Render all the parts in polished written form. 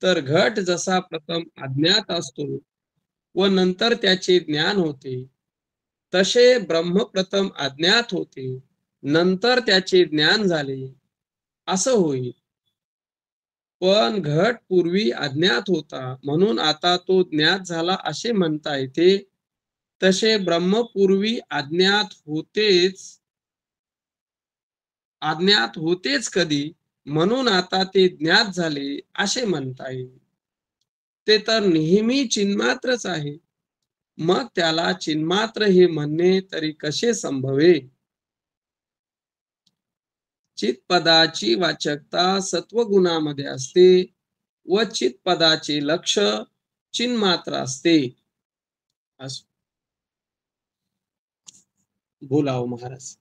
तर घट जसा प्रथम अज्ञात असतो व नंतर त्याचे ज्ञान होते, तसे ब्रह्म प्रथम अज्ञात होते, नंतर त्याचे ज्ञान झाले, असं होईल. पण घट पूर्वी अज्ञात होता म्हणून आता तो ज्ञात झाला असे म्हणता येते. तसे ब्रह्म पूर्वी अज्ञात होतेच कधी, म्हणून आता ते ज्ञात झाले असे म्हणता येईल. ते तर नेहमी चिन्मात्रच आहे, मग त्याला चिन्मात्र हे म्हणणे तरी कसे संभवे? चित्पदाची वाचकता सत्वगुणामध्ये असते व चित्पदाचे लक्ष चिन्मात्र असते. बोलाव महाराज.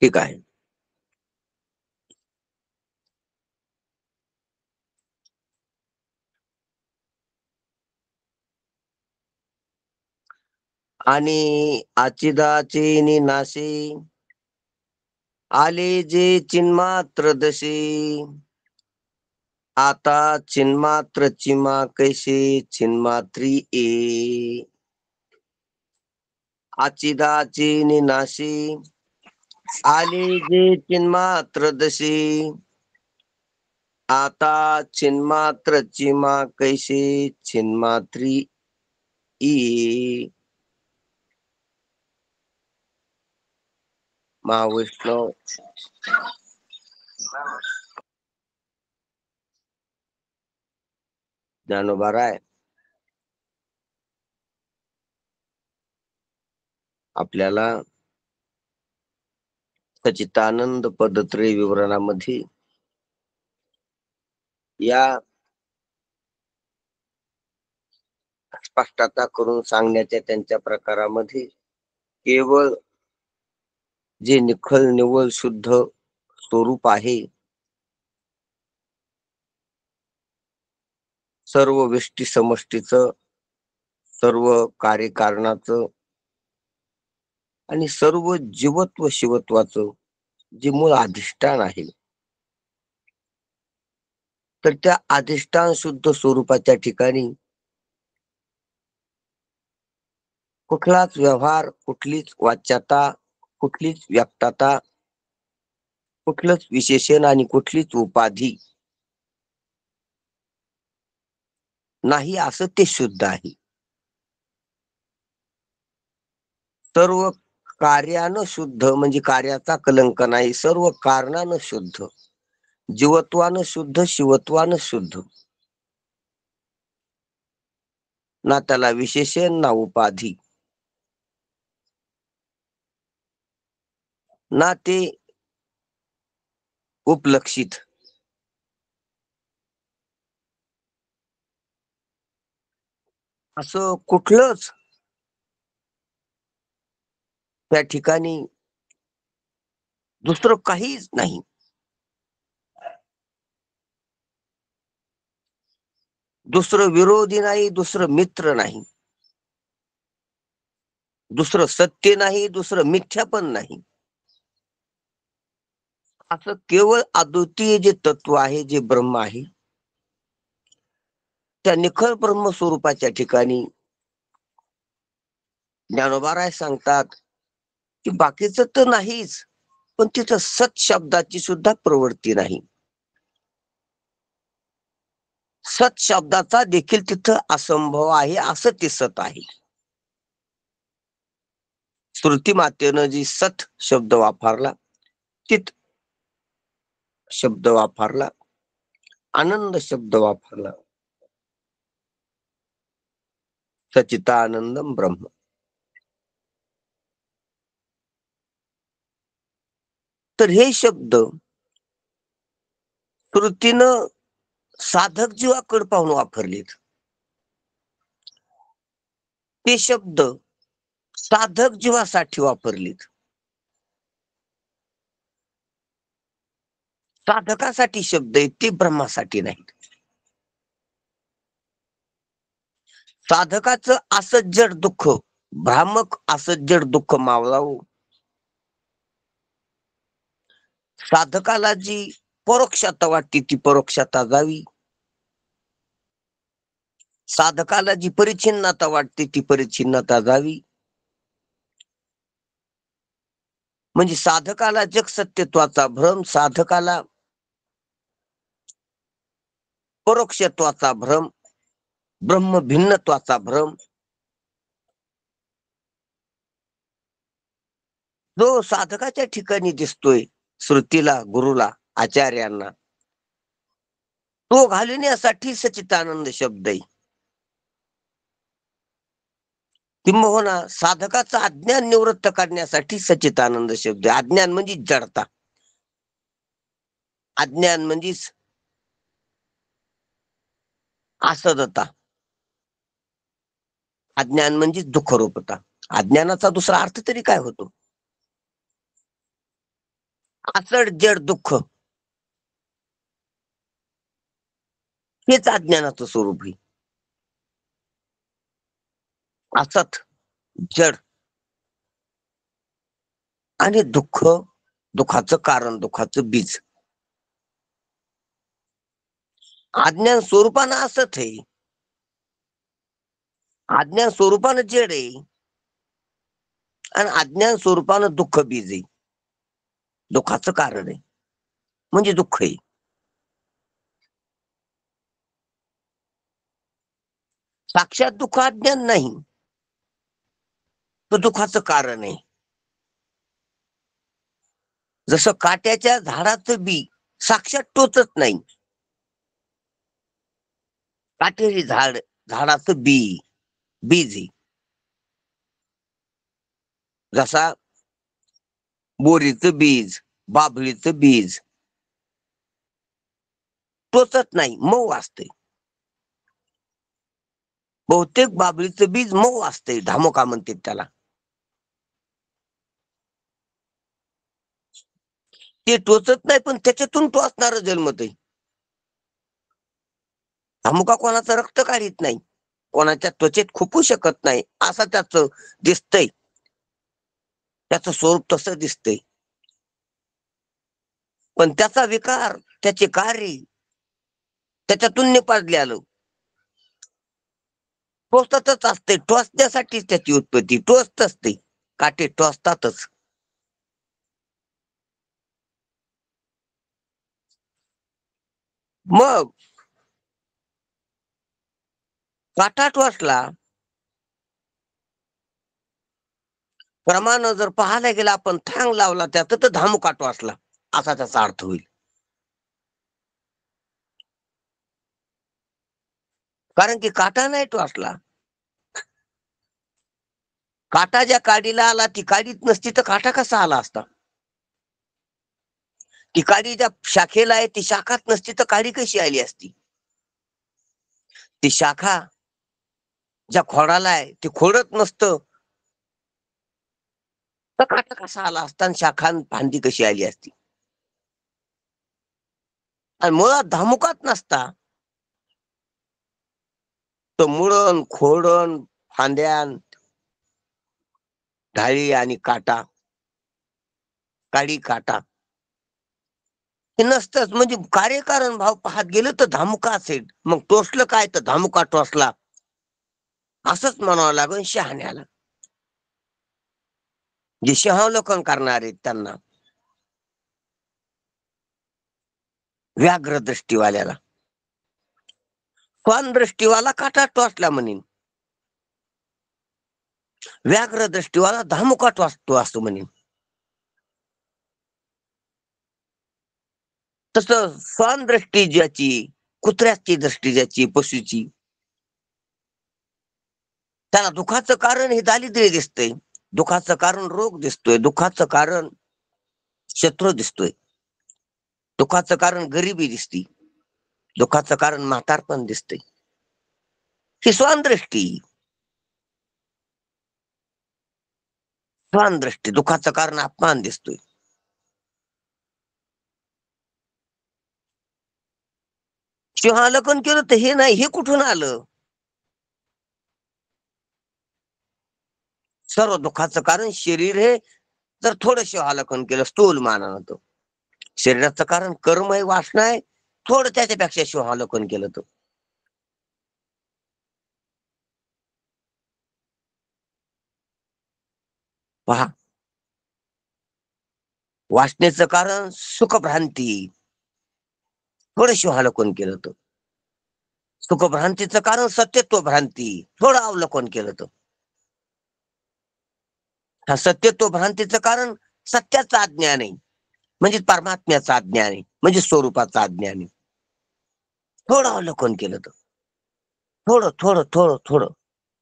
ठीक आहे. आणि आचिदाचे नाशी आले जे चिन्मात्र दशी, आता चिन्मात्र चिमा कैसे चिन्मात्री ए. आचिदाचे नाशी आले जे चिन्मात्र दशी, आता चिन्मात्र चिमा कैसे चिन्मात्री ई. महावैष्णव ज्ञानोबा राय आपल्याला सच्चिदानंद पदत्रय विवरणामध्ये या स्पष्टता करून सांगण्याच्या त्यांच्या प्रकारामध्ये केवळ जे निखळ निव्वळ शुद्ध स्वरूप आहे, सर्व व्यष्टी समष्टीचं, सर्व कार्यकारणाचं आणि सर्व जीवत्व शिवत्वाचं जे मूळ अधिष्ठान आहे, तर त्या अधिष्ठान शुद्ध स्वरूपाच्या ठिकाणी कुठलाच व्यवहार, कुठलीच वाच्यता, कुठलीच व्यक्तता, कुठलंच विशेषण आणि कुठलीच उपाधी नाही, असं ते शुद्ध आहे. सर्व कार्यानं शुद्ध म्हणजे कार्याचा कलंक नाही, सर्व कारणानं शुद्ध, जीवत्वानं शुद्ध, शिवत्वानं शुद्ध, ना त्याला विशेषण ना उपाधी, ना ते उपलक्षित. असं कुठलंच त्या ठिकाणी दुसरं काहीच नाही. दुसरं विरोधी नाही, दुसरं मित्र नाही, दुसरं सत्य नाही, दुसरं मिथ्या पण नाही. असं केवळ अद्वितीय जे तत्व आहे, जे ब्रह्म आहे, त्या निखळ ब्रह्म स्वरूपाच्या ठिकाणी ज्ञानोबा राय सांगतात की बाकीचं तर नाहीच, पण तिथं सत शब्दाची सुद्धा प्रवृत्ती नाही. सत शब्दाचा देखील तिथं असंभव आहे, असं ते सत आहे. श्रुती मातेनं जी सत शब्द वापरला, चित शब्द वापरला, आनंद शब्द वापरला, सच्चिदानंदम ब्रह्म. तर हे शब्द श्रुतीनं साधक जीवाकडे पाहून वापरलेत. ते शब्द साधक जीवासाठी वापरलेत. साधकासाठी शब्द आहेत, ते ब्रह्मासाठी नाहीत. साधकाचं असं जड दुःख, भ्रामक असं जड दुःख मावळावं. साधकाला जी परोक्षता वाटते ती परोक्षता जावी. साधकाला जी परिच्छिन्नता वाटते ती परिच्छिन्नता जावी. म्हणजे साधकाला जग सत्यत्वाचा भ्रम, साधकाला परोक्षत्वाचा भ्रम, ब्रह्म भिन्नत्वाचा भ्रम, जो साधकाच्या ठिकाणी दिसतोय, श्रुतीला, गुरुला, आचार्यांना, तो घालवण्यासाठी सच्चिदानंद शब्द आहे. किंबहुना साधकाचा अज्ञान निवृत्त करण्यासाठी सच्चिदानंद शब्द आहे. अज्ञान म्हणजे जडता, अज्ञान म्हणजे असदता, अज्ञान म्हणजे दुःखरूपता. अज्ञानाचा दुसरा अर्थ तरी काय होतो? असड जड दुःख, हेच अज्ञानाचं स्वरूप आहे. असत, जड आणि दुःख, दुःखाचं कारण, दुःखाचं बीज. अज्ञान स्वरूपानं असत आहे, अज्ञान स्वरूपानं जड आहे, आणि अज्ञान स्वरूपानं दुःख बीज आहे, दुःखाचं कारण आहे, म्हणजे दुःख आहे. साक्षात दुःख अज्ञान नाही, तो दुःखाचं कारण आहे. जसं काट्याच्या झाडाचं बी साक्षात टोचत नाही, काटेरी झाड, झाडाचं बीज आहे. जसा बोरीचं बीज, बाभळीचं बीज टोचत नाही, मऊ असते. बहुतेक बाभळीचं बीज मऊ असते, धामोका म्हणतात त्याला. ते टोचत नाही, पण त्याच्यातून टोचणार जन्मत आहे. धामुका कोणाचं रक्त काढीत नाही, कोणाच्या त्वचेत खुपू शकत नाही, असं त्याचं दिसतंय, त्याचं स्वरूप तसं दिसतंय. पण त्याचा विकार, त्याचे कार्य त्याच्यातून निपाजलेलं टोचतच असते. टोचण्यासाठीच त्याची उत्पत्ती, टोचत असते, काटे टोचतातच. मग काटा टोचला प्रमाण जर पाहायला गेला, आपण थांग लावला त्यात, तर धामुका टोचला असा त्याचा अर्थ होईल. कारण की काटा नाही टोचला. काटा ज्या काडीला आला ती काडीच नसती तर काटा कसा आला असता? ती काडी ज्या शाखेला आहे ती शाखाच नसती तर काडी कशी आली असती? ती शाखा ज्या खोडाला आहे ते खोडत नसतं तर काटा कसा आला असता, आणि शाखा फांदी कशी आली असती? आणि मुळात धामुकाच नसता तर मुळण, खोडण, फांद्यान, ढाळी आणि काटा, काडी काटा हे नसतंच. म्हणजे कार्यकारण भाव पाहत गेलं तर धामुका असेल, मग टोचलं काय तर धामुका टोचला असंच म्हणावं लागेल शहाण्याला. जे शहावलोकन करणार आहेत त्यांना, व्याघ्र दृष्टीवाल्याला. स्वान दृष्टीवाला काटा टोचला म्हणेन, व्याघ्र दृष्टीवाला धामुका टोचतो असतो म्हणेन. तसं स्वान दृष्टी ज्याची, कुत्र्याची दृष्टी ज्याची, पशुची, त्याला दुःखाचं कारण हे दारिद्र्य दिसतंय, दुःखाचं कारण रोग दिसतोय, दुःखाचं कारण शत्रू दिसतोय, दुःखाचं कारण गरिबी दिसती, दुःखाचं कारण म्हातारपण दिसतंय. ही स्वान दृष्टी, स्वान दृष्टी. दुःखाचं कारण अपमान दिसतोय. शिवहालकन केलं तर हे नाही, हे कुठून आलं? सर्व दुःखाचं कारण शरीर हे जर थोडं शिवहालकन केलं स्थूल मानानं तर. शरीराचं कारण कर्म आहे, वासना आहे, थोडं त्याच्यापेक्षा शिवहालकन केलं तर. पहा, वासनेचं कारण सुखभ्रांती, थोडं शिवहालकन केलं तर. सुखभ्रांतीचं कारण सत्यत्व भ्रांती, थोडं अवलोकन केलं तर. हा सत्यत्व भ्रांतीचं कारण सत्याचं अज्ञान आहे, म्हणजे परमात्म्याचं अज्ञान आहे, म्हणजे स्वरूपाचं अज्ञान आहे. थोडं अवलोकन केलं तर. थोडं थोडं थोडं थोडं.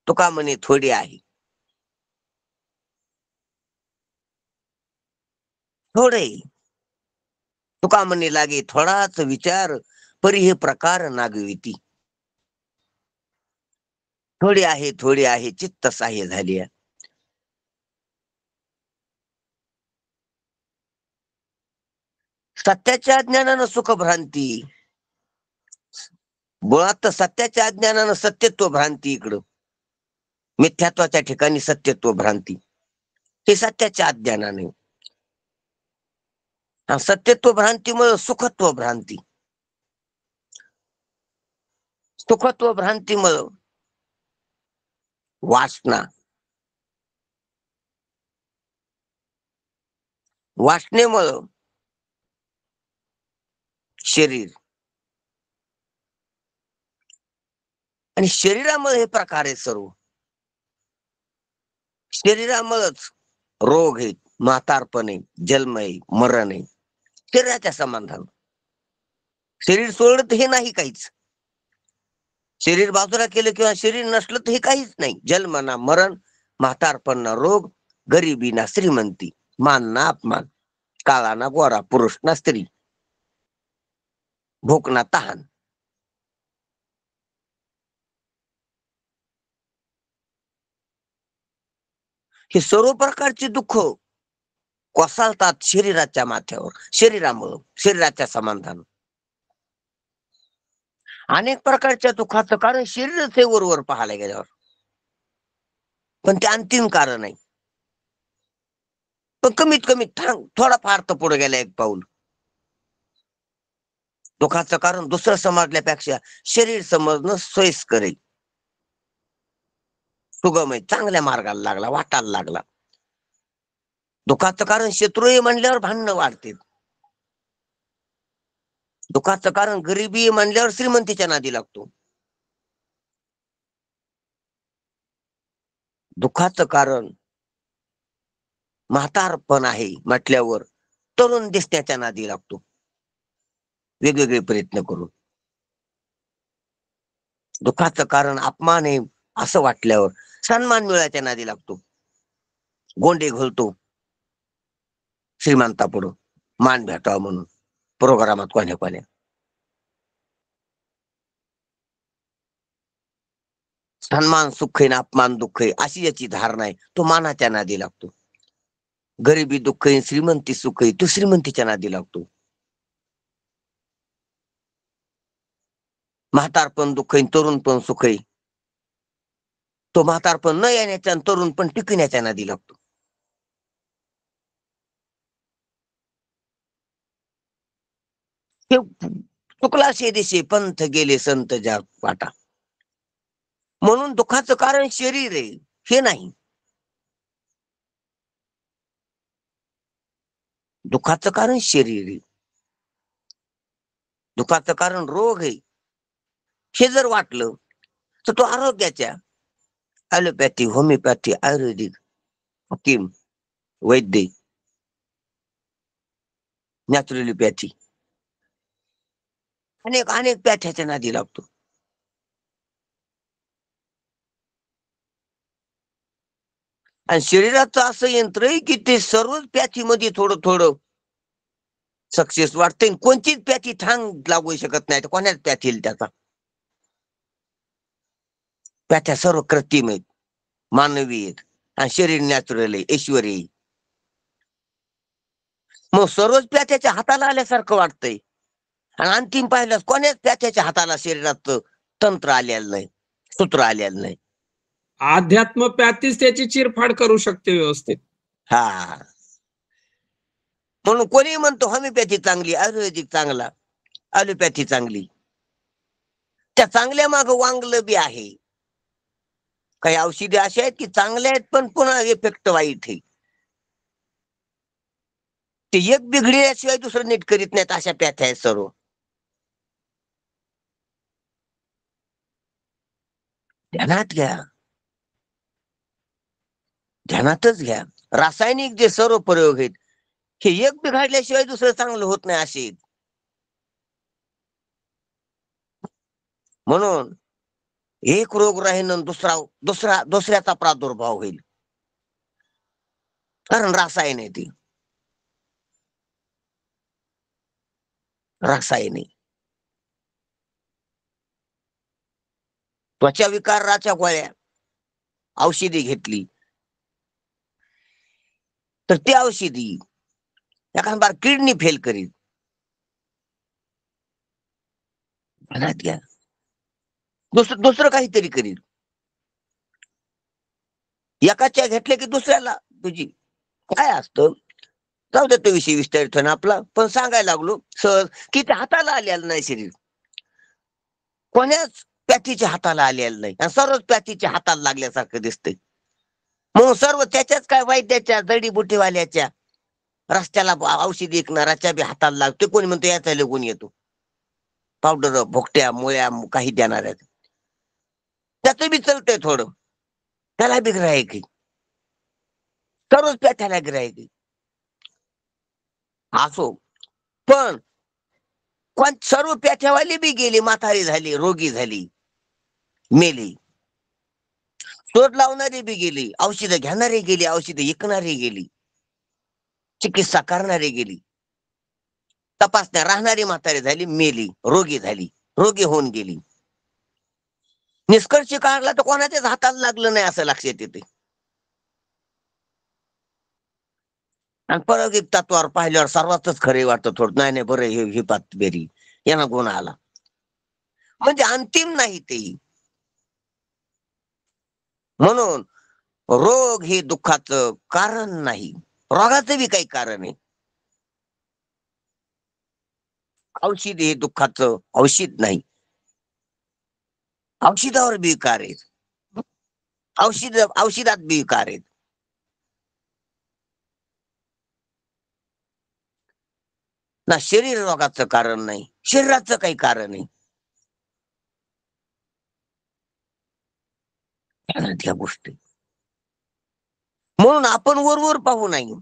तुका म्हणे थोडी आहे, थोडे. तुका म्हणे लागे थोडाच विचार, परी हे प्रकार नागविती. थोडी आहे चित्त सहाय्य झाली. सत्याच्या ज्ञानानं सुखभ्रांती, मुळात तर सत्याच्या अज्ञानानं सत्यत्व भ्रांती इकडं. मिथ्यात्वाच्या ठिकाणी सत्यत्व भ्रांती, हे सत्याच्या अज्ञानाने. सत्यत्व भ्रांतीमुळे सुखत्व भ्रांती, सुखत्व भ्रांतीमुळे वासना, वासनेमुळं शरीर, आणि शरीरामुळे हे प्रकार आहे सर्व. शरीरामुळेच रोग आहेत, म्हातारपण आहे, जन्म आहे, मरण आहे, शरीराच्या संबंधानं. शरीर सोडलं तर हे नाही काहीच. शरीर बाजूला केलं किंवा शरीर नसलं तर हे काहीच नाही. जन्म ना मरण, म्हातारपण ना रोग, गरिबी ना श्रीमंती, मान ना अपमान, काळा ना गोरा, पुरुष ना स्त्री, भूक ना तहान. हे सर्व प्रकारचे दुःख कोसळतात शरीराच्या माथ्यावर, शरीरामुळं, शरीराच्या समाधान. अनेक प्रकारच्या दुःखाचं कारण शरीरच आहे वरवर पाहायला गेल्यावर, पण ते अंतिम कारण आहे. पण कमीत कमी थोडाफार तर पुढे गेला एक पाऊल. दुःखाचं कारण दुसरं समजल्यापेक्षा शरीर समजणं सोयीस्कर आहे, सुगम आहे, चांगल्या मार्गाला लागला, वाटायला लागला. दुःखाचं कारण शत्रू आहे म्हणल्यावर भांडणं वाढते. दुःखाचं कारण गरिबी आहे म्हणल्यावर श्रीमंतीच्या नादी लागतो. दुःखाचं कारण म्हातारपण आहे म्हटल्यावर तरुण दिसण्याच्या नादी लागतो, वेगवेगळे प्रयत्न करून. दुःखाचं कारण अपमान आहे असं वाटल्यावर सन्मान मिळायच्या नादी लागतो, गोंडे घोलतो श्रीमंतापुढं मान भेटावं म्हणून, प्रोग्रामात कोण्या कोण्या. सन्मान सुख आहे ना अपमान दुःख आहे अशी याची धारणा आहे, तो मानाच्या नादी लागतो. गरिबी दुःख आहे, श्रीमंती सुख आहे, तो श्रीमंतीच्या नादी लागतो. म्हातारपण दुःख आहे, तरुण पण सुख आहे, तो म्हातारपण न येण्याच्या आणि तरुण पण टिकण्याच्या नादी लागतो. चुकला शे दिशे पंथ गेले संत ज्या वाटा. म्हणून दुःखाचं कारण शरीर आहे हे नाही, दुःखाचं कारण शरीर आहे, दुःखाचं कारण रोग आहे हे जर वाटलं तर तो आरोग्याच्या ॲलोपॅथी, होमिओपॅथी, आयुर्वेदिक, हकीम, वैद्य, नॅचरलोपॅथी, अनेक अनेक पॅथ्याच्या नादी लागतो. आणि शरीराचं असं यंत्र आहे की ते सर्वच पॅथीमध्ये थोडं थोडं सक्सेस वाटते. कोणतीच पॅथी ठाण लागू शकत नाही, कोणाच पॅथी येईल त्याचा. पॅथ्या सर्व कृत्रिम आहेत, मानवी आहेत, आणि शरीर नॅचरल आहे, ऐश्वर्य आहे. मग सर्वच पॅथ्याच्या हाताला आल्यासारखं वाटतंय, आणि अंतिम पाहिलं कोण्याच त्याच्या हाताला शरीरात तंत्र आलेलं नाही, सूत्र आलेलं नाही. अध्यात्म प्यातीच त्याची चिरफाड करू शकते व्यवस्थित. हा, म्हणून कोणी म्हणतो होमिओपॅथी चांगली, आयुर्वेदिक चांगला, ॲलोपॅथी चांगली. त्या चांगल्या माग वांगलं बी आहे. काही औषधे अशी आहेत की चांगल्या आहेत पण पुन्हा इफेक्ट वाईट आहे. ते एक बिघडल्याशिवाय दुसरं नीट करीत नाहीत अशा प्याथ्या आहेत सर्व. ध्यानात घ्या, ध्यानातच घ्या. रासायनिक जे सर्व प्रयोग आहेत हे एक बिघडल्याशिवाय दुसरं चांगलं होत नाही असे. म्हणून एक रोग राहीन दुसऱ्याचा प्रादुर्भाव होईल, कारण रसायन आहे ती, रसायन आहे. त्वचा विकाराच्या गोळ्या औषधी घेतली तर ती औषधी एखाद बार किडनी फेल करील. ध्यानात घ्या, दुसरं काहीतरी करील. एकाच्या घेतले की दुसऱ्याला तुझी काय असतं. जाऊ दे तो विषय विस्तारित ना आपला, पण सांगायला लागलो सहज की ते हाताला आलेलं नाही शरीर, कोण्याच पॅथीच्या हाताला आलेलं नाही, आणि सर्वच पॅथीच्या हाताला लागल्यासारखं दिसतंय. मग सर्व त्याच्याच काय वैद्याच्या जडीबुटीवाल्याच्या रस्त्याला औषधी विकणाराच्या बी हाताला लागते. कोणी म्हणतो याचा गुण येतो, पावडर भोगट्या मुळ्या काही देणार आहेत, त्याचं बी चलतंय थोडं, त्याला बी ग्राहक आहे, सर्वच पॅथ्याला ग्राहक आहे. असो, पण कोण सर्व पॅथ्यावाली बी गेली, म्हातारी झाली, रोगी झाली, मेली. शोध लावणारी बी गेली, औषधं घेणारी गेली, औषधं विकणारी गेली, चिकित्सा करणारी गेली, तपासण्या राहणारी म्हातारी झाली, मेली, रोगी झाली, रोगी होऊन गेली. निष्कर्ष काढला तर कोणाच्याच हाताला लागलं नाही असं लक्षात येते. आणि प्रायोगिक तत्वावर पाहिल्यावर सर्वातच खरे वाटतं थोडं, नाही नाही बरं ही पात बेरी यांना गुण आला, म्हणजे अंतिम नाही ते. म्हणून रोग हे दुःखाचं कारण नाही, रोगाचं बी काही कारण आहे. औषध हे दुःखाचं औषध नाही, औषधावर बी विकार आहेत, औषधात बी विकार आहेत. ना शरीर रोगाचं कारण नाही, शरीराचं काही कारण नाही. ध्यानात या गोष्टी. म्हणून आपण वरवर पाहू नाही,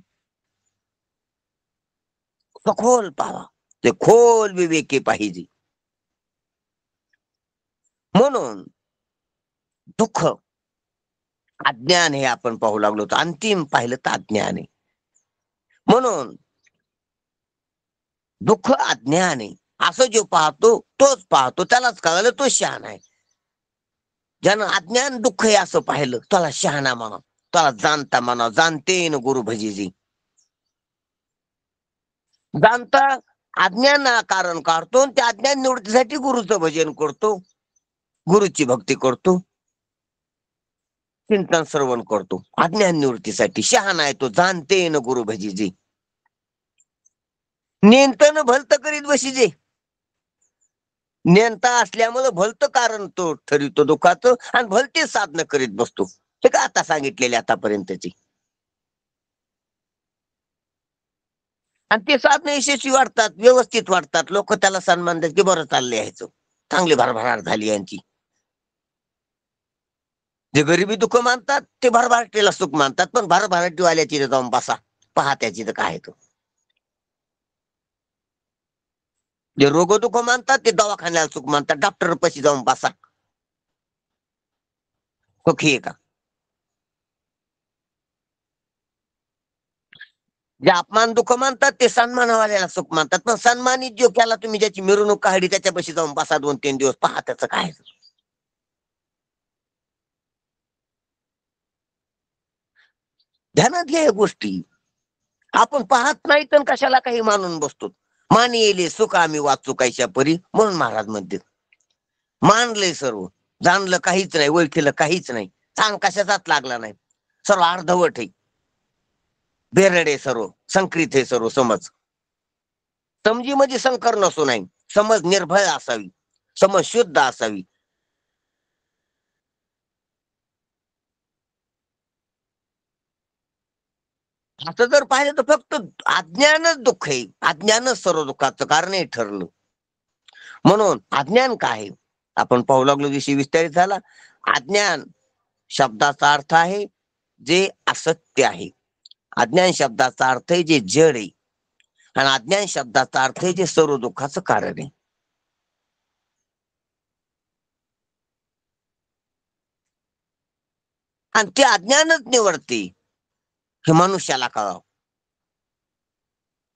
सखोल पाहावा, ते खोल विवेकी पाहिजे. म्हणून दुःख अज्ञान हे आपण पाहू लागलो तर अंतिम पाहिलं तर अज्ञान आहे. म्हणून दुःख अज्ञान आहे, असं जो पाहतो तोच पाहतो, त्यालाच कळलं तो शहाणा आहे. ज्यानं अज्ञान दुःख आहे असं पाहिलं त्याला शहाणा म्हणा, त्याला जाणता म्हणा, जाणते न गुरु भजीजी. जाणता अज्ञान कारण काढतो, त्या अज्ञान निवृत्तीसाठी गुरुचं भजन करतो, गुरुची भक्ती करतो, चिंतन श्रवण करतो. अज्ञान निवृत्तीसाठी शहाणा आहे तो, जाणते न गुरु भजीजी. नेंतन भलत करीत बशीजे, नेंता असल्यामुळे भलत कारण तो ठरवतो दुःखाचं, आणि भलते साधन करीत बसतो. हे का आता सांगितलेले आतापर्यंतची. आणि ते साधन यशस्वी वाढतात, व्यवस्थित वाढतात, लोक त्याला सन्मान देतात की बरं चाललंय ह्याचं, चांगली भरभराट झाली यांची. जे गरिबी दुःख मानतात ते भरभराटीला सुख मानतात, पण भरभराटीवाल्याची जाऊन बसा, पहा त्याची तर काय तो. जे रोग दुःख मानतात ते दवाखान्याला सुख मानतात, डॉक्टर पशी जाऊन बसा, सुखी आहे का. जे अपमान दुःख मानतात ते सन्मानवाल्याला सुख मानतात, पण सन्मानित जो केला तुम्ही, ज्याची मिरवणूक काढली, त्याच्यापाशी जाऊन बसा 2-3 दिवस, पहा त्याचं काय. ध्यानात घ्या या गोष्टी. आपण पाहत नाही तर कशाला काही मानून बसतो. मान येले सुख आम्ही वाचू कायच्या परी, म्हणून महाराज म्हणते मानलंय सर्व, जाणलं काहीच नाही, ओळखीलं काहीच नाही, सांग कशाचाच लागला नाही, सर्व अर्धवट आहे, बेरडे सर्व, संक्रित आहे सर्व समज. समजी म्हणजे संकर नसू नाही, समज निर्भय असावी, समज शुद्ध असावी. असं जर पाहिलं तर फक्त अज्ञानच दुःख आहे, अज्ञानच सर्व दुःखाचं कारण आहे ठरलं. म्हणून अज्ञान काय आहे आपण पाहू लागलो, विषय विस्तारित झाला. अज्ञान शब्दाचा अर्थ आहे जे असत्य आहे, अज्ञान शब्दाचा अर्थ आहे जे जड आहे, आणि अज्ञान शब्दाचा अर्थ आहे जे सर्व दुःखाचं कारण आहे. आणि ते अज्ञानच निवडते हे मनुष्याला कळावं.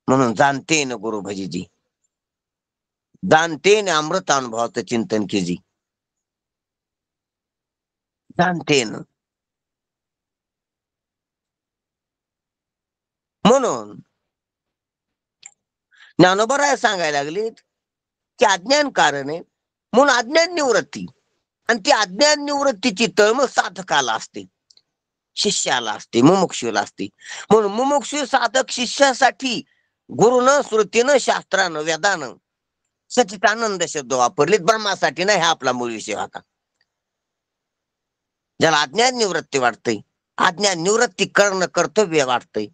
म्हणून जाणते न गुरु भजीजी, जाणते न अमृत अनुभवाचं चिंतन केजी, जाणते न. म्हणून ज्ञानोबराय सांगायला लागले की अज्ञान कारण आहे, म्हणून अज्ञान निवृत्ती, आणि ती अज्ञान निवृत्तीची तळमळ साधकाला असते, शिष्याला असते, मुमुक्षूला असते. म्हणून मुमुक्षू साधक शिष्यासाठी गुरुनं, श्रुतीनं, शास्त्रानं, वेदानं सचितानंद शब्द वापरलेत, ब्रह्मासाठी नाही. हा आपला मूळ विषय होता. ज्याला अज्ञान निवृत्ती वाटतंय, अज्ञान निवृत्ती करणं कर्तव्य वाटतंय,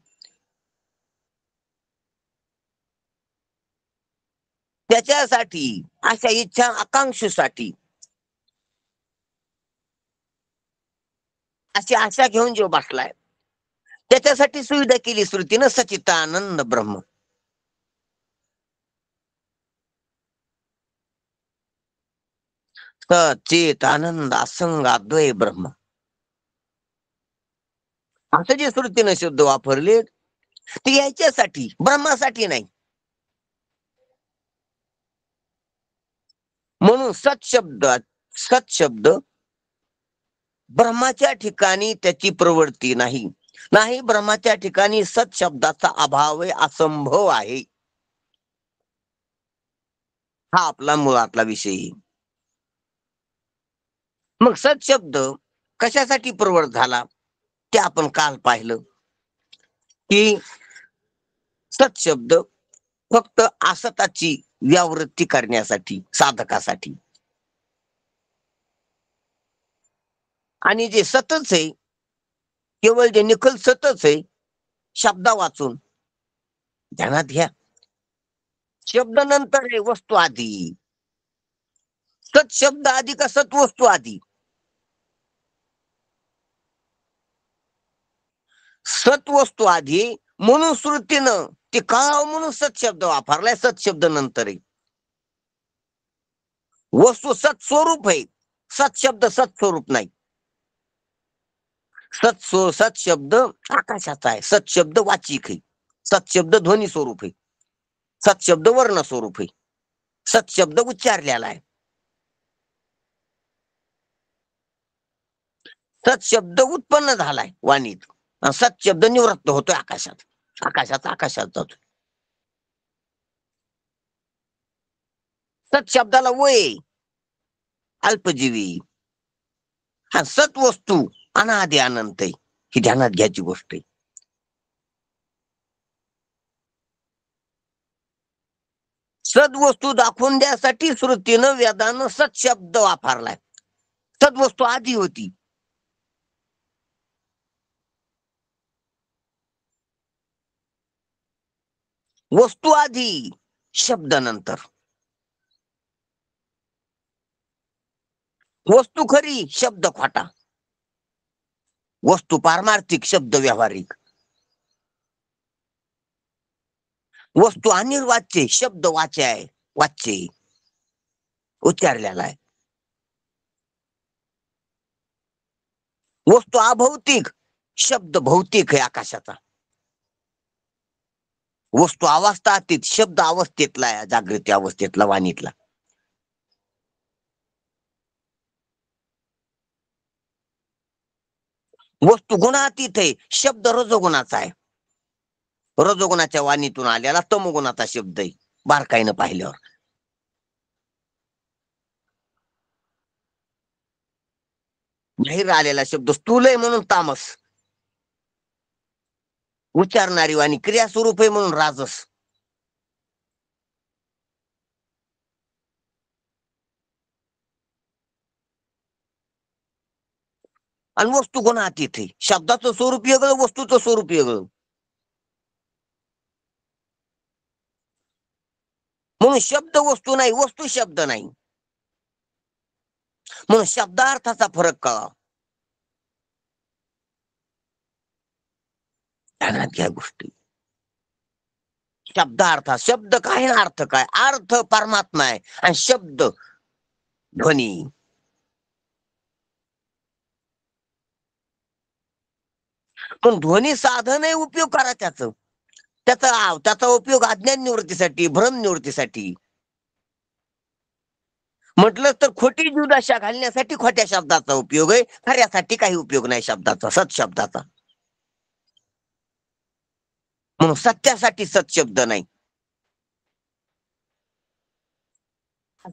त्याच्यासाठी, अशा इच्छा आकांक्षेसाठी, अशी आशा घेऊन जो बसलाय, त्याच्यासाठी सुविधा केली श्रुतीनं, सचितानंद ब्रह्म. सचित आनंद असंग अद्वय ब्रह्म, असं जे श्रुतीनं शब्द वापरले ते याच्यासाठी, ब्रह्मासाठी नाही. म्हणून सत शब्द ब्रह्माच्या ठिकाणी त्याची प्रवृत्ती नाही, नाही ब्रह्माच्या ठिकाणी सत शब्दाचा अभाव आहे, असंभव आहे. हा आपला मुळातला विषय. मग सत शब्द कशासाठी प्रवृत्त झाला ते आपण काल पाहिलं की सत शब्द फक्त असताची व्यावृत्ती करण्यासाठी, साधकासाठी. आणि जे सतच आहे, केवळ जे निखल सतच आहे, शब्दा वाचून ध्यानात घ्या, शब्द नंतर आहे, वस्तू आधी. सत शब्द आधी का सत वस्तू आधी? सत वस्तू आधी, म्हणून श्रुतीनं ते कळावं म्हणून सत शब्द वापरलाय. सत शब्द नंतर आहे. वस्तू सत स्वरूप आहे, सत शब्द सत स्वरूप नाही. सत शब्द आकाशाचा आहे, सत शब्द वाचिक आहे, सत शब्द ध्वनी स्वरूप आहे, सत शब्द वर्ण स्वरूप आहे, सत शब्द उच्चारलेला आहे. सत शब्द उत्पन्न झालाय वाणीत, सत शब्द निवृत्त होतोय आकाशात, आकाशाचा आकाशात जातोय. सत शब्दाला वय अल्पजीवी, हा सत वस्तू अनादि अनंत आहे, ही ध्यानात घ्यायची गोष्ट आहे. सद्वस्तू दाखवून द्यासाठी श्रुतीनं, वेदानं सत शब्द वापरलाय. सद्वस्तू आधी होती, वस्तू आधी, शब्द नंतर. वस्तू खरी, शब्द खोटा. वस्तू पारमार्थिक, शब्द व्यावहारिक. वस्तू अनिर्वाच्य, शब्द वाच्य आहे, वाच्य उच्चारलेला आहे. वस्तू अभौतिक, शब्द भौतिक आहे आकाशाचा. वस्तू अवस्थातीत, शब्द अवस्थेतला आहे, जागृती अवस्थेतला, वाणीतला. वस्तू गुणातीत आहे, शब्द रजोगुणाचा आहे, रजोगुणाच्या वाणीतून आलेला तमोगुणाचा शब्द आहे. बारकाईनं पाहिल्यावर. बाहेर आलेला शब्द स्थूल आहे म्हणून तामस, उच्चारणारी वाणी क्रियास्वरूप आहे म्हणून राजस. आणि वस्तू कोणा अतीत आहे. शब्दाचं स्वरूप वेगळं, वस्तूचं स्वरूप वेगळं. म्हणून शब्द वस्तू नाही, वस्तू शब्द नाही. म्हणून शब्दार्थाचा फरक कळा. ध्यानात घ्या गोष्टी. शब्दार्थ, शब्द काय ना अर्थ काय. अर्थ परमात्मा आहे आणि शब्द ध्वनी. पण ध्वनी साधन आहे, उपयोग करा त्याचा त्याचा उपयोग अज्ञान निवृत्तीसाठी, भ्रम निवृत्तीसाठी. म्हटलं तर खोटी जीवदशा घालण्यासाठी खोट्या शब्दाचा उपयोग आहे, खऱ्यासाठी काही उपयोग नाही शब्दाचा, सत शब्दाचा. म्हणून सत्यासाठी सत्शब्द नाही,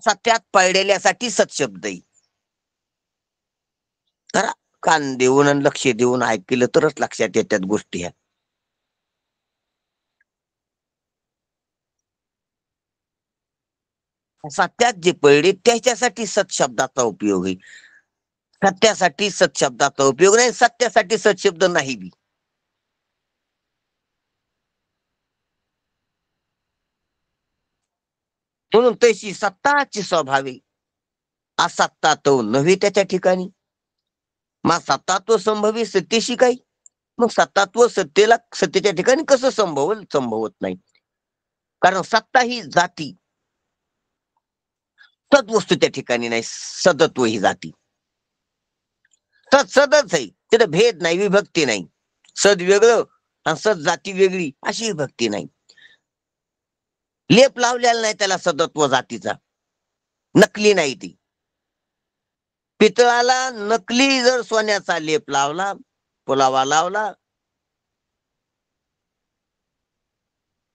सत्यात पळलेल्यासाठी सत्शब्द आहे. तर कान देऊन आणि लक्ष देऊन ऐकलं तरच लक्षात येतात गोष्टी ह्या. सत्यात जे पळले त्याच्यासाठी सत्शब्दाचा उपयोग आहे, सत्यासाठी सत्शब्दाचा उपयोग नाही, सत्यासाठी सत्शब्द नाही बी. म्हणून तशी सत्ताची स्वभावी असत्ता तो नव्हे त्याच्या ठिकाणी. मग सत्तात्व संभवी सत्तेशी काही. मग सत्तात्व सत्तेला सत्तेच्या ठिकाणी कसं संभवत नाही. कारण सत्ता ही जाती, सद्वस्तू त्या ठिकाणी नाही. सदत्व ही जाती, सदच आहे, तिथे भेद नाही, विभक्ती नाही. सद वेगळं आणि सद जाती वेगळी अशी विभक्ती नाही. लेप लावलेला नाही त्याला सदत्व जातीचा, नकली नाही ती. पितळाला नकली जर सोन्याचा लेप लावला, पुलावा लावला,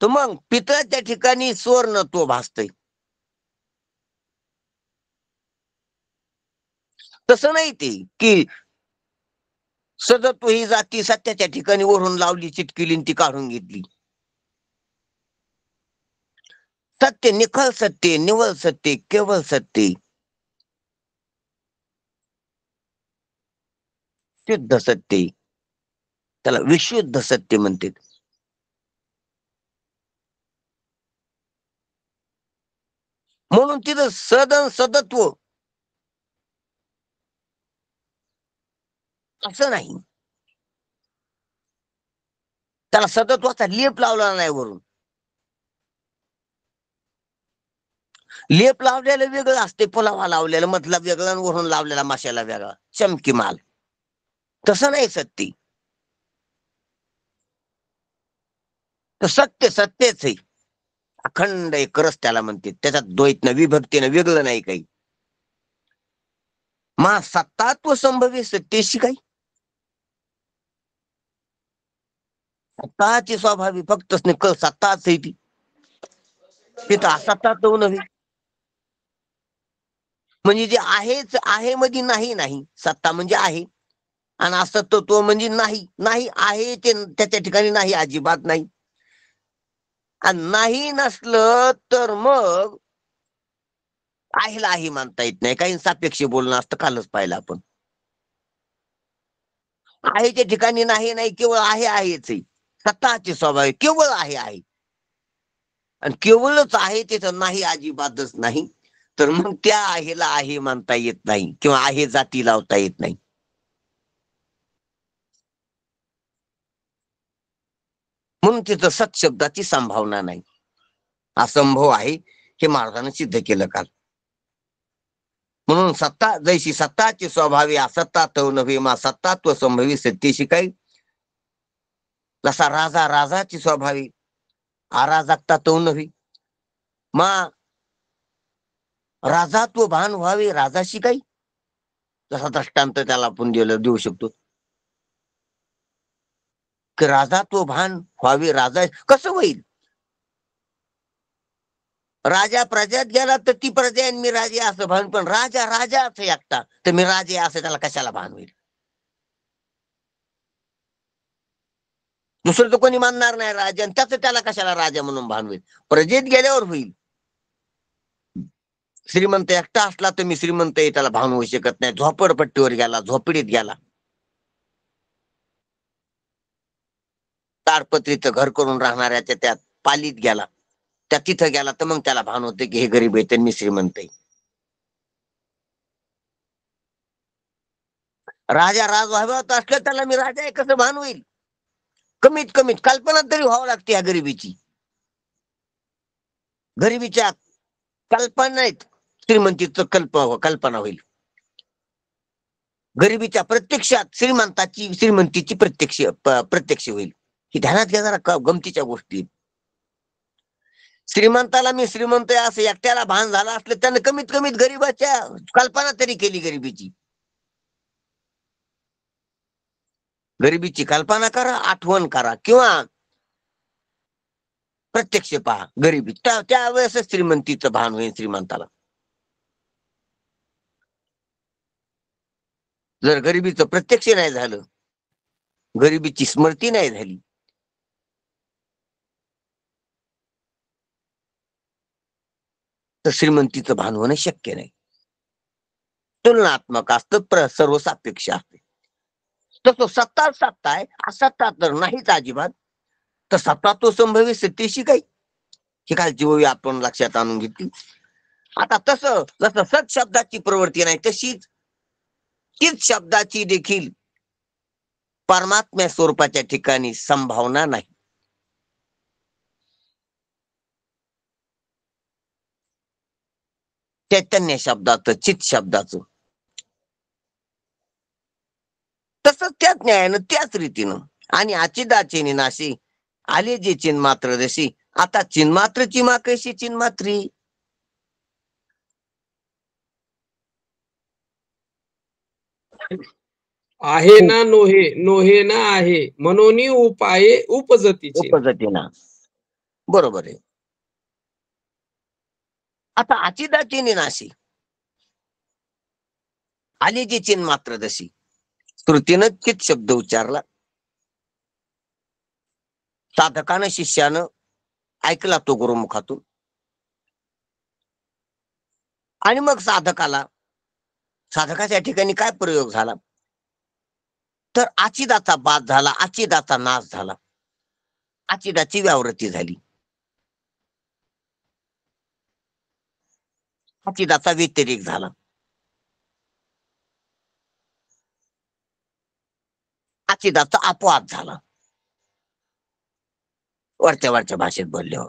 तर मग पितळाच्या ठिकाणी सुवर्णत्व भासतय. तसं नाही ते की सदत्व ही जाती सत्याच्या ठिकाणी वरून लावली, चिटकिली, ती काढून घेतली. सत्य निखळ सत्य, निवळ सत्य, केवळ सत्य, शुद्ध सत्य, त्याला विशुद्ध सत्य म्हणतात. म्हणून तिथं सदन सदत्व असं नाही, त्याला सदत्वाचा लेप लावला नाही वरून. लेप लावलेलं वेगळं असते, पुलावा लावलेलं मतलब वेगळं आणि वरून लावलेला माशाला वेगळा, चमकी माल. तसं नाही सत्य. तर सत्य सत्यच आहे, अखंड एक रस त्याला म्हणते. त्याच्यात द्वैत न विभक्तीनं वेगळं नाही काही. मा सत्तात्व संभवी सत्तेशी काही. सत्ताची स्वाभावी फक्त निकल सत्ताच आहे ती, तिथं असत्ताच नव्हे. म्हणजे जे आहेच आहे म्हणजे नाही नाही. सत्ता म्हणजे आहे आणि असत्व म्हणजे नाही नाही आहे, ते त्याच्या ठिकाणी नाही, अजिबात नाही. आणि नाही नसलं तर मग आहेला आहे म्हणता येत नाही. काही सापेक्ष बोलणं असतं, कालच पाहिलं आपण. आहेच्या ठिकाणी नाही नाही, केवळ आहे आहेच आहे. सत्ताचे स्वभाव केवळ आहे आहे, आणि केवळच आहे तिथं नाही अजिबातच नाही. तर मग त्या आहेला आहे म्हणता येत नाही, किंवा आहे जाती लावता येत नाही. म्हणून तिथं सत्शब्दाची संभावना नाही, असंभव आहे, हे महाराजांनी सिद्ध केलं काल. म्हणून सत्ता जैशी सत्ताची स्वभावी असत्ता तो नव्हे, मा सत्तात्व संभवी सत्तेशी काही. जसा राजा राजाची स्वभावी अराजकता तो नव्हे, मा राजात्व भान व्हावे राजाशी काही. जसा दृष्टांत त्याला आपण देऊ शकतो की राजात्व भान व्हावे राजा कसं होईल. राजा प्रजात गेला तर ती प्रजा आहे आणि मी राजे असं भान, पण राजा राजाच एकटा तर मी राजे असं त्याला कशाला भान होईल? दुसरं तर कोणी मानणार नाही राजा, आणि त्याच त्याला कशाला राजा म्हणून भान होईल? प्रजेत गेल्यावर होईल. श्रीमंत एकटा असला तर मी श्रीमंत आहे त्याला भान होऊ शकत नाही. झोपडपट्टीवर गेला, झोपडीत गेला, ताडपत्रीचं घर करून राहणाऱ्याच्या त्यात पालीत गेला, त्या तिथं गेला तर मग त्याला भान होते की हे गरीब आहे तर मी श्रीमंत आहे. राजा राजवाह्यात असलं त्याला मी राजा आहे कसं भान होईल? कमीत कमीत कल्पना तरी व्हावं लागते या गरिबीची. गरिबीच्या कल्पना नाहीत, श्रीमंतीचं कल्पना होईल. गरिबीच्या प्रत्यक्षात श्रीमंतीची प्रत्यक्ष होईल. ही ध्यानात घ्या जरा, गमतीच्या गोष्टी. श्रीमंताला मी श्रीमंत आहे असं एकट्याला भान झालं असलं त्यानं कमीत कमीत गरिबाच्या कल्पना तरी केली गरिबीची. गरिबीची कल्पना करा, आठवण करा, किंवा प्रत्यक्ष पहा गरिबी, त्यावेळेस श्रीमंतीचं भान होईल श्रीमंताला. जर गरिबीचं प्रत्यक्ष नाही झालं, गरिबीची स्मृती नाही झाली, तर श्रीमंतीचं भान होणं शक्य नाही. तुलनात्मक असतं, सर्वसापेक्ष असते. तसं सत्ता आहे, असत्ता तर नाहीच अजिबात. तर सत्ता तो संभवी सत्तेशी काही ही कालची ओवी आपण लक्षात आणून घेतली. आता तसं जसं सत शब्दाची प्रवृत्ती नाही तशीच तीच शब्दाची देखील परमात्म्या स्वरूपाच्या ठिकाणी संभावना नाही. चैतन्य शब्दाचं, चित शब्दाचं तसंच त्याच न्यायानं त्याच रीतीनं. आणि अचिदाचे निनाशी आले जे चिन्मात्र जशी, आता चिन्मात्रची मा कशी चिन्मात्री? आहे ना नोहे, नोहे ना आहे, मनोनी उपाये उपजतीचे. उपजतीना, बरोबर आहे. आता अचिदाचे निनाशी आले जे चिन्मात्र जशी, श्रुतीनं चित शब्द उच्चारला, साधकानं शिष्यानं ऐकला तो गुरुमुखातून, आणि मग साधकाच्या ठिकाणी काय प्रयोग झाला? तर आचिदाचा बाद झाला, आचिदाचा नाश झाला, आचिदाची व्यावृत्ती झाली, आचिदाचा व्यतिरेक झाला, आचिदाचा अपवाद झाला. वरच्या भाषेत बोलल्यावर,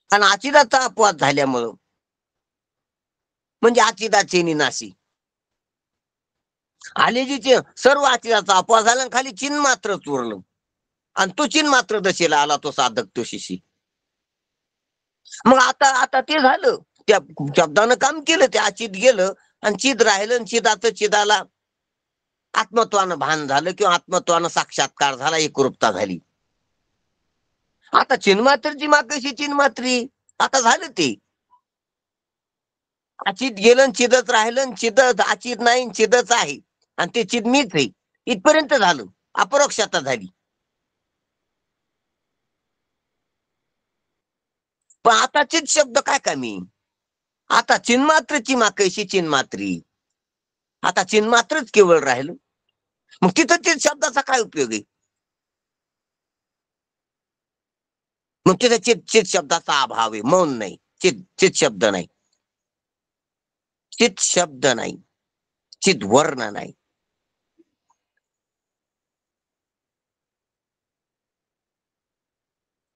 आणि आचिदाचा अपवाद झाल्यामुळं म्हणजे आचिदाचे निनाशी आलेजीचे सर्व आचिदाचा अपवाद झाला, खाली चिन्ह मात्र चुरलं, आणि तो चिन्ह मात्र दशेला आला, तो साधक, तो शिशी. मग आता ते झालं, त्या शब्दानं काम केलं, ते अचित गेलं आणि चिद राहिलं, आणि चिदाला आत्मत्वानं भान झालं किंवा आत्मत्वानं साक्षात्कार झाला, एकरूपता झाली. आता चिन्मात्रची मा कशी चिन्मात्री? आता झालं ते अचित गेलं, चिदच राहिलं, चिदच अचित नाही, चिदच आहे, आणि ते चिद मीच आहे, इथपर्यंत झालं, अपरोक्षता झाली. पण आता चित शब्द काय कमी? आता चिन्मात्रची मा कशी चिन्मात्री? आता चिन्मात्रच केवळ राहिलं, मग तिथं चित शब्दाचा काय उपयोग आहे? मग तिथं चित शब्दाचा अभाव आहे, मौन नाही, चित शब्द नाही, चित शब्द नाही, चित वर्ण नाही.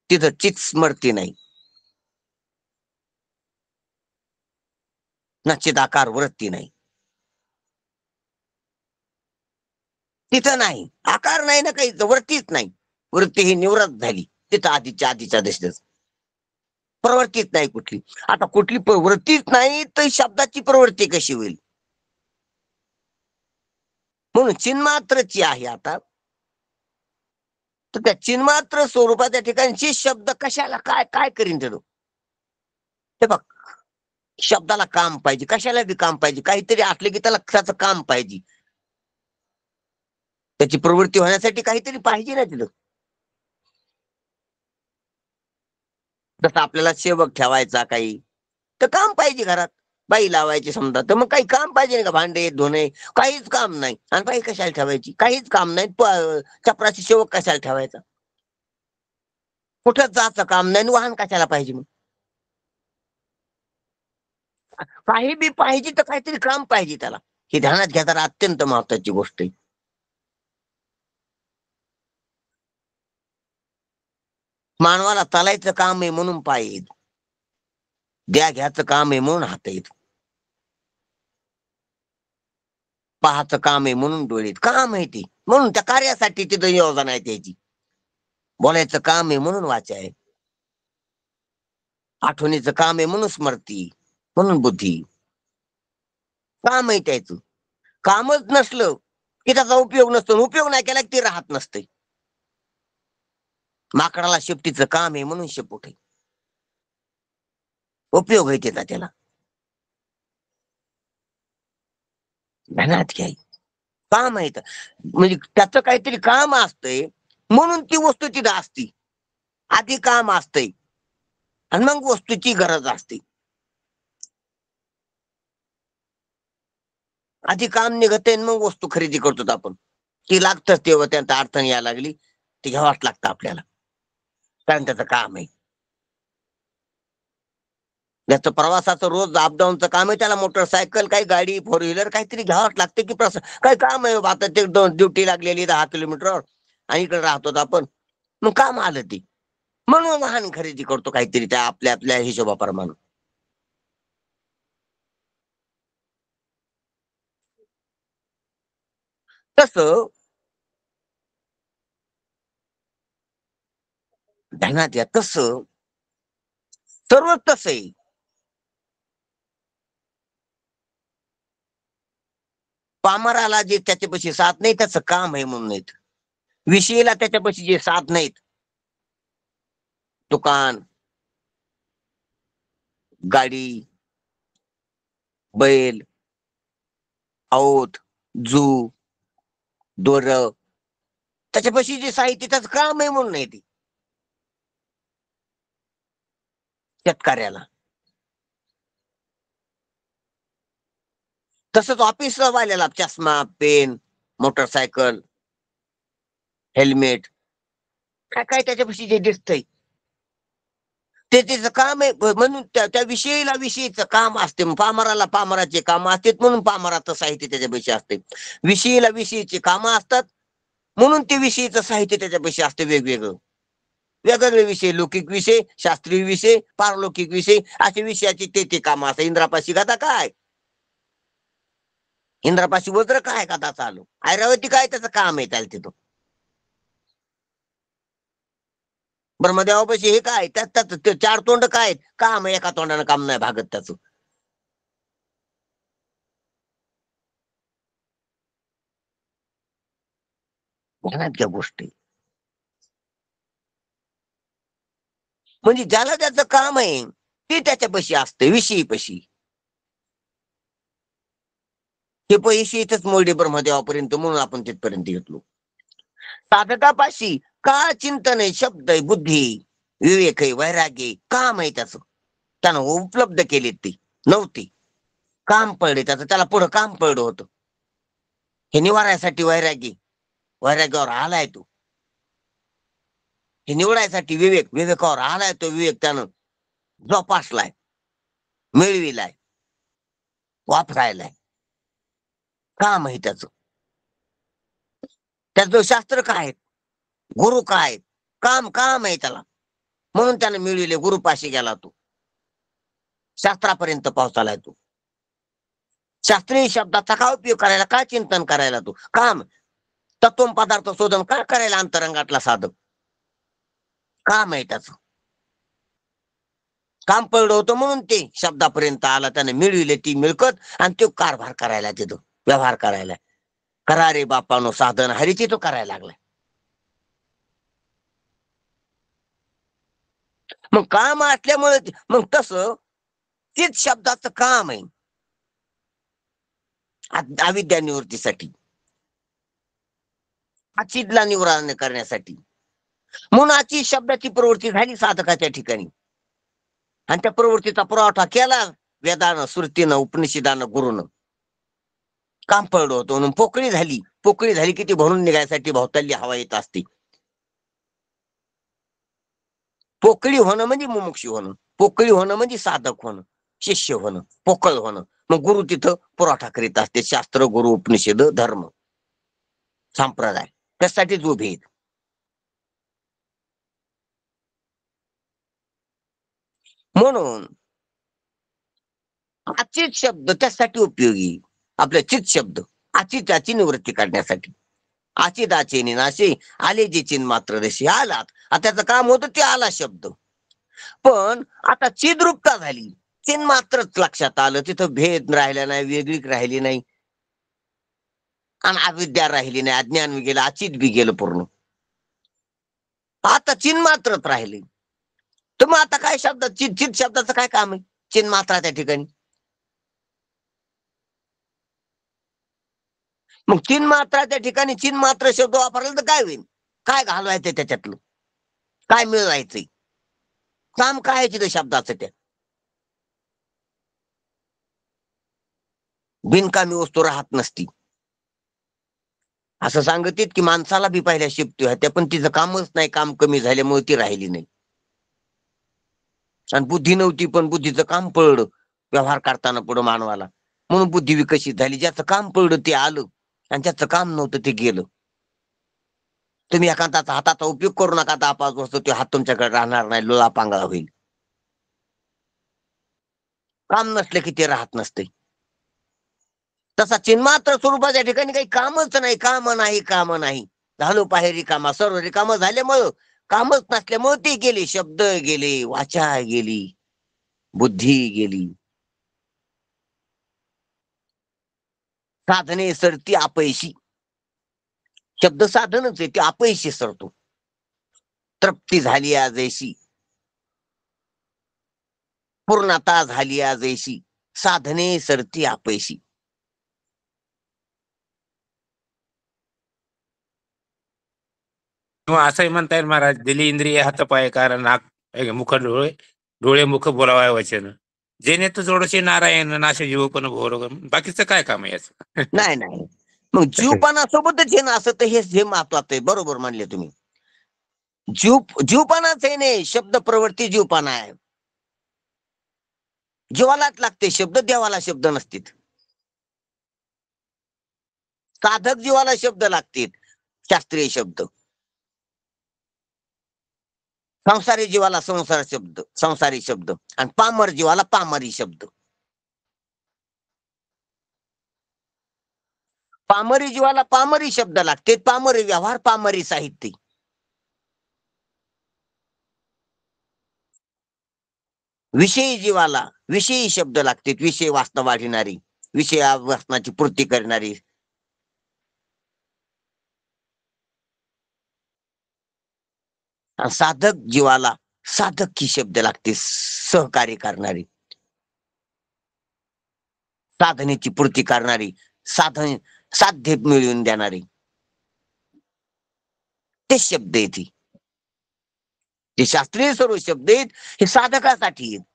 तिथं चित स्मृती नाही, ना चिदाकार वृत्ती नाही, तिथं नाही, आकार नाही ना, काही वृत्तीच नाही. वृत्ती ही निवृत्त झाली, तिथं आधीच्या दशेच प्रवृत्तीच नाही कुठली. आता कुठली प्रवृत्तीच नाही तर शब्दाची प्रवृत्ती कशी होईल? म्हणून चिन्मात्रची आहे. आता तर त्या चिन्मात्र स्वरूपाच्या ठिकाणची शब्द कशाला काय काय करीन ते हे बघ. शब्दाला काम पाहिजे, कशाला बी काम पाहिजे, काहीतरी असले की त्याला त्याचं काम पाहिजे, त्याची प्रवृत्ती होण्यासाठी काहीतरी पाहिजे ना तिथं. जसं आपल्याला सेवक ठेवायचा काही तर काम पाहिजे, घरात बाई लावायची समजा तर मग काही काम पाहिजे का, भांडे धुणे काहीच काम नाही आणि बाई कशाला ठेवायची, काहीच काम नाही, चपराची सेवक कशाला ठेवायचा, कुठं जायचं काम नाही, वाहन कशाला पाहिजे, मग काही बी पाहिजे तर काहीतरी काम पाहिजे त्याला. हे ध्यानात घेताना अत्यंत महत्वाची गोष्ट आहे. मानवाला चालायचं काम आहे म्हणून पाय आहेत, द्या घ्यायचं काम आहे म्हणून हात आहेत, पाहाचं काम आहे म्हणून डोळे आहेत, काम आहे ते म्हणून त्या कार्यासाठी तिथं योजना आहे त्याची. बोलायचं काम आहे म्हणून वाचा आहे, आठवणीचं काम आहे म्हणून स्मृती, म्हणून बुद्धी. काम आहे त्याचं. कामच नसलं की त्याचा उपयोग नसतो, उपयोग नाही केला की ते राहत नसते. माकडाला शेपटीचं काम आहे म्हणून शेपूट आहे, उपयोग आहे त्याला. ध्यानात घ्याय काम आहे म्हणजे त्याचं काहीतरी काम असतंय म्हणून ती वस्तू तिथं असती. आधी काम असतंय आणि मग वस्तूची गरज असते. आधी काम निघते मग वस्तू खरेदी करतो आपण, ती लागतच तेव्हा त्यांचा अडचण यायला लागली ती घ्यावाच लागतं आपल्याला, कारण त्याचं काम आहे. ज्याचं प्रवासाचं रोज अपडाऊनचं काम आहे त्याला मोटरसायकल काही गाडी फोर व्हीलर काहीतरी घ्यावंच लागते की काही काम आहे आता ते ड्युटी लागलेली 10 किलोमीटरवर आणि इकडे राहतो आपण, मग काम आलं ती म्हणून वाहन खरेदी करतो काहीतरी त्या आपल्या आपल्या हिशोबाप्रमाणे. तसं ध्यानात या, तसं सर्व तसं आहे. पामराला जे त्याच्यापाशी साथ नाही त्याचं काम आहे म्हणून नाहीत, विषयीला त्याच्यापाशी जे साथ नाहीत, दुकान गाडी बैल औत जू दोर त्याच्यापाशी जे साहित्य त्याचं काम आहे म्हणून नाही ते शेतकऱ्याला. तसंच ऑफिसला वाल्याला चष्मा पेन मोटरसायकल हेल्मेट काय काय त्याच्यापाशी जे दिसतंय ते त्याचं काम आहे म्हणून त्या विषयीला विषयीचं काम असते. पामराला पामराचे काम असते म्हणून पामराचं साहित्य त्याच्यापाशी असते. विषयीला विषयीचे काम असतात म्हणून ते विषयीचं साहित्य त्याच्यापाशी असते वेगवेगळं. वेगवेगळे विषय, लौकिक विषय, शास्त्रीय विषय, पारलौकिक विषय असे विषयाचे ते काम असतात. इंद्रापाशी गाता काय, इंद्रापाशी वज्र काय कथा चालू, ऐरावती काय त्याचं काम आहे त्याला तिथं. ब्रह्मदेवापाशी हे काय त्यात ते 4 तोंड काय काम, एका तोंडानं काम नाही भागत त्याचं. ध्यानात गोष्टी म्हणजे ज्याला त्याचं काम आहे ते त्याच्यापाशी असते विषयीपाशी. हे पैसे इथंच मोडे ब्रह्मदेवापर्यंत म्हणून आपण तिथपर्यंत घेतलो. साधकापाशी का चिंतन आहे, शब्द आहे, बुद्धी विवेक आहे, वैराग्य काम आहे त्याचं, त्यानं उपलब्ध केले ते नव्हती काम पडले त्याचं, त्याला पुढं काम पडलं होतं. हे निवारायसाठी वैराग्य, वैराग्यावर आलाय तो. हे निवडायसाठी विवेक, विवेकावर आलाय तो विवेक, त्यानं जोपासलाय मिळविलाय वापरायलाय काम आहे त्याचं. त्याचं शास्त्र काय गुरु काय काम काम आहे त्याला म्हणून त्याने मिळविले. गुरुपाशी गेला तो, शास्त्रापर्यंत पोहोचालाय तो. शास्त्रीय शब्दाचा का उपयोग करायला, का चिंतन करायला, तो काम तत्व पदार्थ शोधन का करायला अंतरंगातला साधक काम आहे त्याचं. काम पडलं होतं म्हणून ते शब्दापर्यंत आला, त्याने मिळविले ती मिळकत आणि तो कारभार करायला तिथं व्यवहार करायला. करा रे बापानो साधन हरीची तो करायला लागलाय. मग काम असल्यामुळे मग तसं तेच शब्दाचं काम आहे अविद्या निवृत्तीसाठी, अचिदला निवारण करण्यासाठी. म्हणून अचित शब्दाची प्रवृत्ती झाली साधकाच्या ठिकाणी, आणि त्या प्रवृत्तीचा पुरवठा केला वेदानं, श्रुतीनं, उपनिषदानं, गुरुनं. काम पडलं होतं म्हणून पोकळी झाली. पोकळी झाली की ती भरून निघायसाठी भोवताली हवा येत असते. पोकळी होणं म्हणजे मुमुक्षू होणं, पोकळी होणं म्हणजे साधक होणं, शिष्य होणं, पोकळ होणं. मग गुरु तिथं पुरवठा करीत असते. शास्त्र, गुरु, उपनिषद, धर्म, संप्रदाय, त्यासाठी जो भेद. म्हणून अचित शब्द त्यासाठी उपयोगी. आपले चित शब्द अचिताची निवृत्ती करण्यासाठी. अचिताचे निनाशे आले जे चिन्ह मात्र देशी आलात. आता त्याचं काम होतं ते आला शब्द. पण आता चिद्रूपता झाली, चिन्ह मात्रच लक्षात आलं. तिथं भेद राहिला नाही, वेगळी राहिली नाही, आणि अविद्या राहिली नाही, अज्ञान बी गेलं, अचित बी गेलं पूर्ण. आता चिन्ह मात्रच राहिले. तर मग आता काय शब्द, चित शब्दाचं काय काम आहे चिन्ह मात्रा त्या ठिकाणी? मग चिन्ह मात्रा त्या ठिकाणी चिन्ह मात्र शब्द वापरला तर काय होईल? काय घालवायचं त्याच्यातलं? काय मिळवायचंय? काम काय आहे तिथं शब्दाचं? त्या बिनकामी वस्तू राहत नसती असं सांगतात की माणसाला बी पहिल्या शिफ्टी होत्या, पण तिचं कामच नाही, काम कमी झाल्यामुळे ती राहिली नाही. आणि बुद्धी नव्हती, पण बुद्धीचं काम पडलं व्यवहार करताना पुढे मानवाला, म्हणून बुद्धी विकसित झाली. ज्याचं काम पडलं ते आलं, आणि ज्याचं काम नव्हतं ते गेलं. तुम्ही एखाद्याचा हाताचा उपयोग करू नका, 10-5 वर्ष तो हात तुमच्याकडे राहणार नाही, लोळा पांगळा होईल. काम नसलं की ते राहत नसते. तसा चिन्मात्र स्वरूपाच्या ठिकाणी काही कामच नाही, काम नाही, काम नाही. झालो पाहे रिकामा, सर्व रिकाम झाल्यामुळं, कामच नसल्यामुळे ते गेले. शब्द गेले, वाचा गेली, बुद्धी गेली. साधने सरती अपयशी. शब्द साधनच आहे, ते अपयशी सरतो. तृप्ती झाली आजैशी, पूर्णता झाली आजैशी, साधने सरती अपयशी. किंवा असंही म्हणता येईल महाराज, दिली इंद्रिय हातपाय कारण नाक मुख डोळे, डोळे मुख बोलावाय वचन, जेणे तू जोडशी नारायण नाश जीव पण भोर. बाकीचं काय काम आहे याचं? नाही नाही, मग जीवपणासोबतच हे ना, असं तर हे महत्वाचं आहे. बरोबर म्हणले तुम्ही. जीवपणाच आहे नाही, शब्द प्रवृत्ती जीवपणा आहे. जीवालाच लागते शब्द, देवाला शब्द नसतील. साधक जीवाला शब्द लागतील, शास्त्रीय शब्द. संसारी जीवाला संसार शब्द, संसारी शब्द, आणि पामर जीवाला पामरी शब्द. पामरी जीवाला पामरी शब्द लागते, पामरी व्यवहार, पामरी साहित्य. विषयी जीवाला विषयी शब्द लागतात, विषय वासना वाढविणारी, विषय वासनाची पूर्ती करणारी. साधक जीवाला साधक की शब्द लागते, सहकार्य करणारी, साधनेची पूर्ती करणारी, साध्य मिळवून देणारी. ते शब्द आहेत. जे शास्त्रीय सर्व शब्द आहेत हे साधकासाठी आहेत.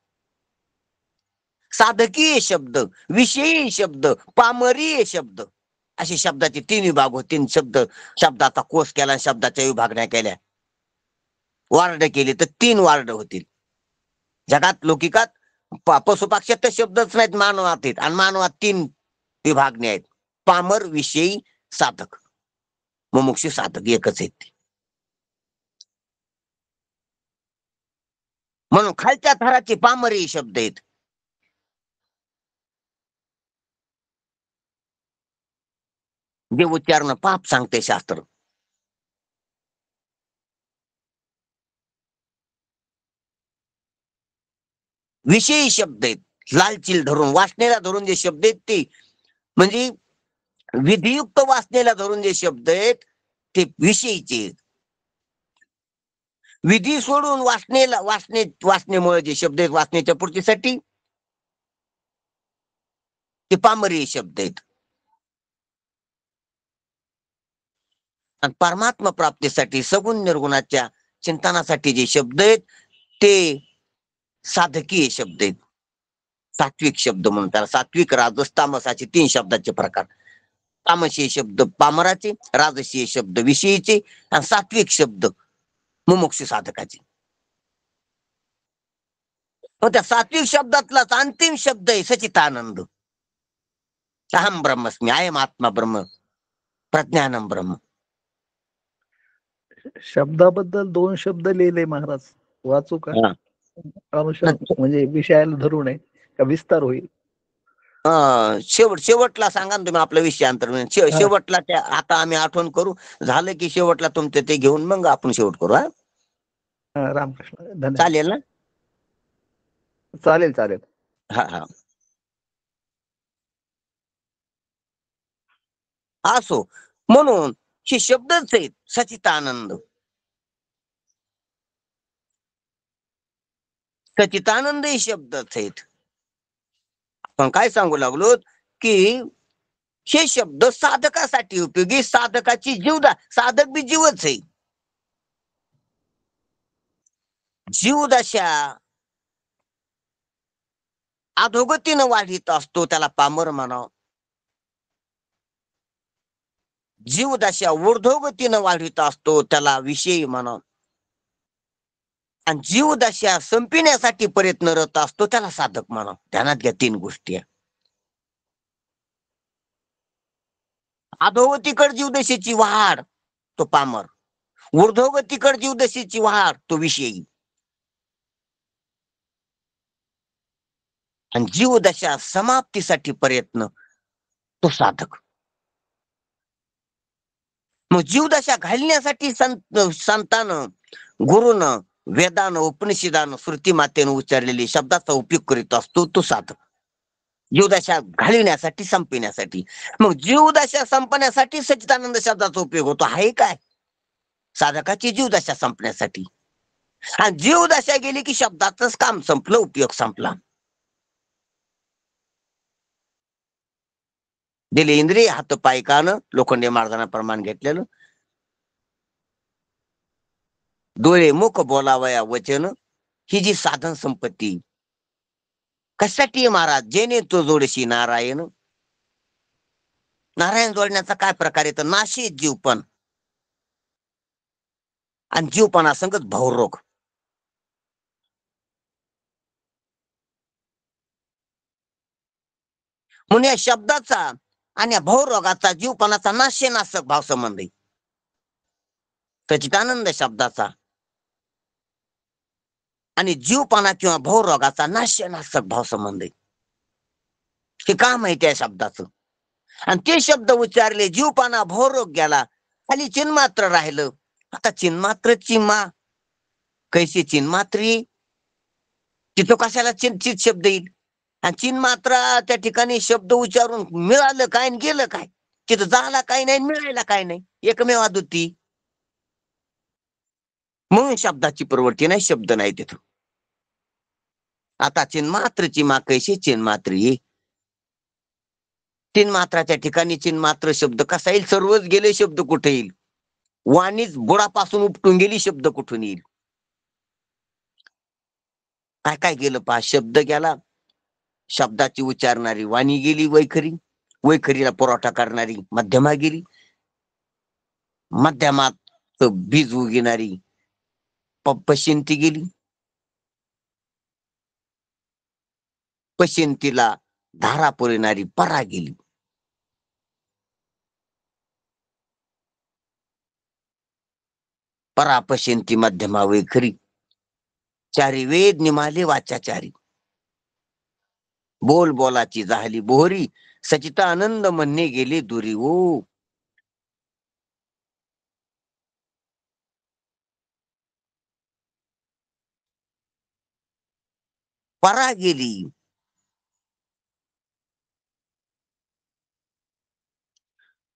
साधकीय शब्द, विषयी शब्द, पामरीय शब्द, असे शब्दाचे 3 विभाग होते. 3 शब्द, शब्दाचा कोश केला, शब्दाच्या विभागण्या केल्या, वार्ड केले तर 3 वार्ड होतील. जगात लौकिकात पशुपक्षात तर शब्दच नाहीत, मानवात आहेत. आणि मानवात 3 विभागणे आहेत, पामर, विषयी, साधक. मुमुक्षु साधक एकच आहेत. म्हणून खालच्या थराचे पामरी शब्द आहेत. जे उच्चारण पाप सांगते शास्त्र. विषयी शब्द आहेत, लालचील धरून, वासनेला धरून जे शब्द आहेत ते, म्हणजे विधियुक्त वासनेला धरून जे शब्द आहेत ते विषयीचे. विधी सोडून वाचनेमुळे जे शब्द आहेत वाचण्याच्या पूर्तीसाठी ते पामरी शब्द आहेत. आणि परमात्मा प्राप्तीसाठी सगुण निर्गुणाच्या चिंतनासाठी जे शब्द आहेत ते साधकीय शब्द आहेत. सात्विक शब्द म्हणून त्याला सात्विक, राजस, तामस असे 3 शब्दाचे प्रकार. तामसीय शब्द पामराचे, राजसीय शब्द विषयीचे आणि सात्विक शब्द मुमुक्षु साधकाचे. मग त्या सात्विक शब्दातलाच अंतिम शब्द आहे सचितानंद. अहम ब्रह्मस्मी, अयम आत्मा ब्रह्म, प्रज्ञानम ब्रह्म. शब्दाबद्दल 2 शब्द लिहिले महाराज, वाचू का? हा. म्हणजे विषयाला धरून आहे का विस्तार होईल? शेवटला सांगा ना तुम्ही आपला विषयांतर. शेवटला त्या आता आम्ही आठवण करू, झालं की शेवटला तुमचं ते घेऊन मग आपण शेवट करू. हा, रामकृष्ण, धन्यवाद. चालेल ना? चालेल चालेल. हा हा, असो. म्हणून हे शब्दच आहेत सचितानंद. सचितानंद हे शब्दच आहेत. आपण काय सांगू लागलो की हे शब्द साधकासाठी उपयोगी, साधकाची साधक बी जीवच आहे. जीवदशा अधोगतीनं वाढीत असतो त्याला पामर म्हणावं. जीवदशा ऊर्ध्वगतीनं वाढीत असतो त्याला विषयी म्हणावं. आणि जीवदशा संपविण्यासाठी प्रयत्नरत असतो त्याला साधक म्हणावं. ध्यानात घ्या 3 गोष्टी. अधोगतीकड जीवदशेची वाढ तो पामर, ऊर्ध्वगतीकड जीवदशेची वाढ तो विषयी, आणि जीवदशा समाप्तीसाठी प्रयत्न तो साधक. मग जीवदशा घालण्यासाठी संतानं, गुरुनं, वेदानं, उपनिषदानं, श्रुती मातेनं उच्चारलेली शब्दाचा उपयोग करीत असतो तो साधक. जीवदशा घालविण्यासाठी, संपविण्यासाठी. मग जीवदशा संपण्यासाठी सच्चिदानंद शब्दाचा उपयोग होतो. आहे काय? साधकाची जीवदशा संपण्यासाठी. आणि जीवदशा गेली की शब्दाचंच काम संपलं, उपयोग संपला. दिले इंद्रिय, हात पाय कान, लोखंडे महाराजांना प्रमाण घेतलेलं. डोळे मुख बोलावया वचन, ही जी साधन संपत्ती कशासाठी महाराज? जेणे तो जोडशी नारायण. नारायण जोडण्याचा काय प्रकार आहे? तर नाशी जीवपण आणि जीवपणा संगत भावरोग. म्हणून या शब्दाचा आणि या भावरोगाचा, जीवपणाचा नाशनाशक भाव संबंध आहे. सच्चिदानंद शब्दाचा आणि जीवपणा किंवा भावरोगाचा नाशनाशक भाव संबंध आहे. हे का माहिती आहे शब्दाचं? आणि ते शब्द उच्चारले, जीवपणा भावरोग गेला, खाली चिन्मात्र राहिलं. आता चिन्मात्रची मा कैसी चिन्मात्री, तिथं कशाला चिंतित शब्द येईल? आणि चिन्मात्रा त्या ठिकाणी शब्द उच्चारून मिळालं काय आणि गेलं काय? तिथं झाला काय नाही, मिळायला काय नाही, एकमेव अद्वितीय. म्हणून शब्दाची प्रवृत्ती नाही, शब्द नाही तिथं. आता चिन्मात्रची मा कैशी चिन्मात्री, चिन्मात्राच्या ठिकाणी चिन्मात्र शब्द कसा येईल? सर्वच गेले शब्द कुठे येईल? वाणीच बुडापासून उपटून गेली, शब्द कुठून येईल? काय काय गेलं पहा. शब्द गेला, शब्दाची उच्चारणारी वाणी गेली वैखरी, वैखरीला पुरवठा करणारी मध्यमा गेली, मध्यमात बीज उगविणारी पश्चिंती गेली, पश्चिंतीला धारा पुरविणारी परा गेली. परा पश्चिंती मध्यमा वैखरी, चारी वेद निमाले वाचाचारी. बोल बोलाची झाली बोहरी, सचितानंद म्हणणे गेले दुरी. ओ परा गेली,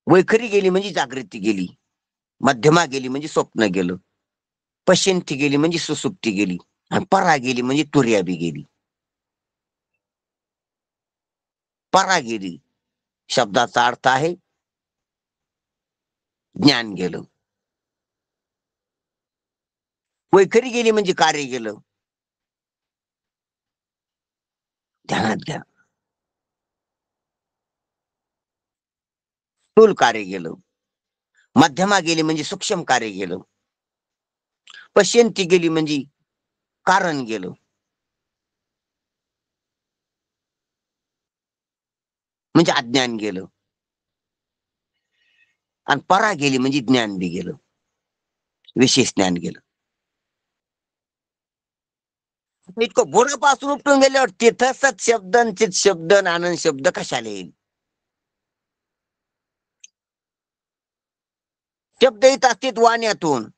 वैखरी गेली म्हणजे जागृती गेली, मध्यमा गेली म्हणजे स्वप्न गेलं. पश्यंती गेली म्हणजे सुसुप्ती गेली, आणि परा गेली म्हणजे तुर्या बी गेली. परा गेली शब्दाचा अर्थ आहे ज्ञान गेलं. वैखरी गेली म्हणजे कार्य गेलं. ध्यानात घ्या, स्थूल कार्य गेलं. मध्यमा गेली म्हणजे सूक्ष्म कार्य गेलं. पश्यंती गेली म्हणजे कारण गेलं. म्हणजे अज्ञान गेलं. आणि परा गेली म्हणजे ज्ञान बी गेलं, विशेष ज्ञान गेलं. इतकं बोरापासून उपटून गेल्यावर तिथं सत शब्द चित शब्द आनंद शब्द कशाला येईल? शब्द येत असतील वाण्यातून,